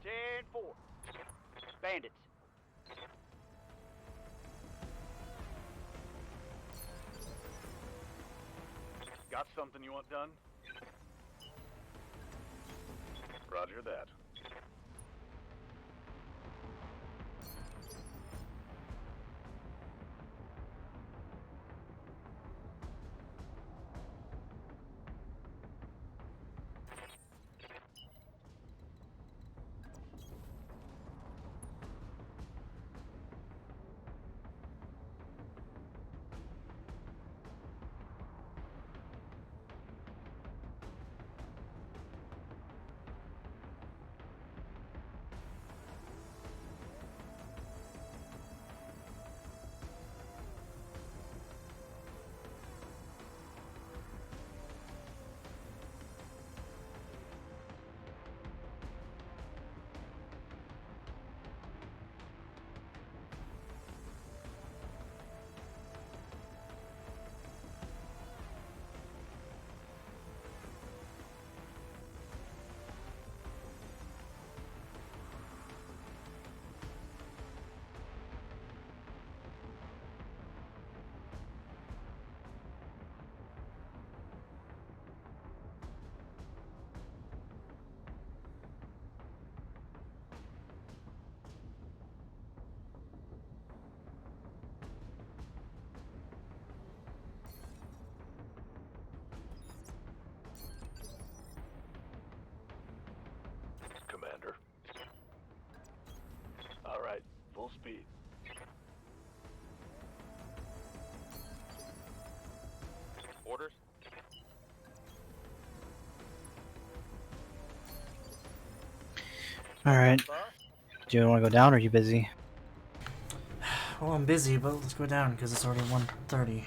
Ten four. Bandits. Got something you want done? Roger that. Commander. All right, full speed. Orders? Alright. Do you want to go down or are you busy? Well, I'm busy, but let's go down because it's already 1:30.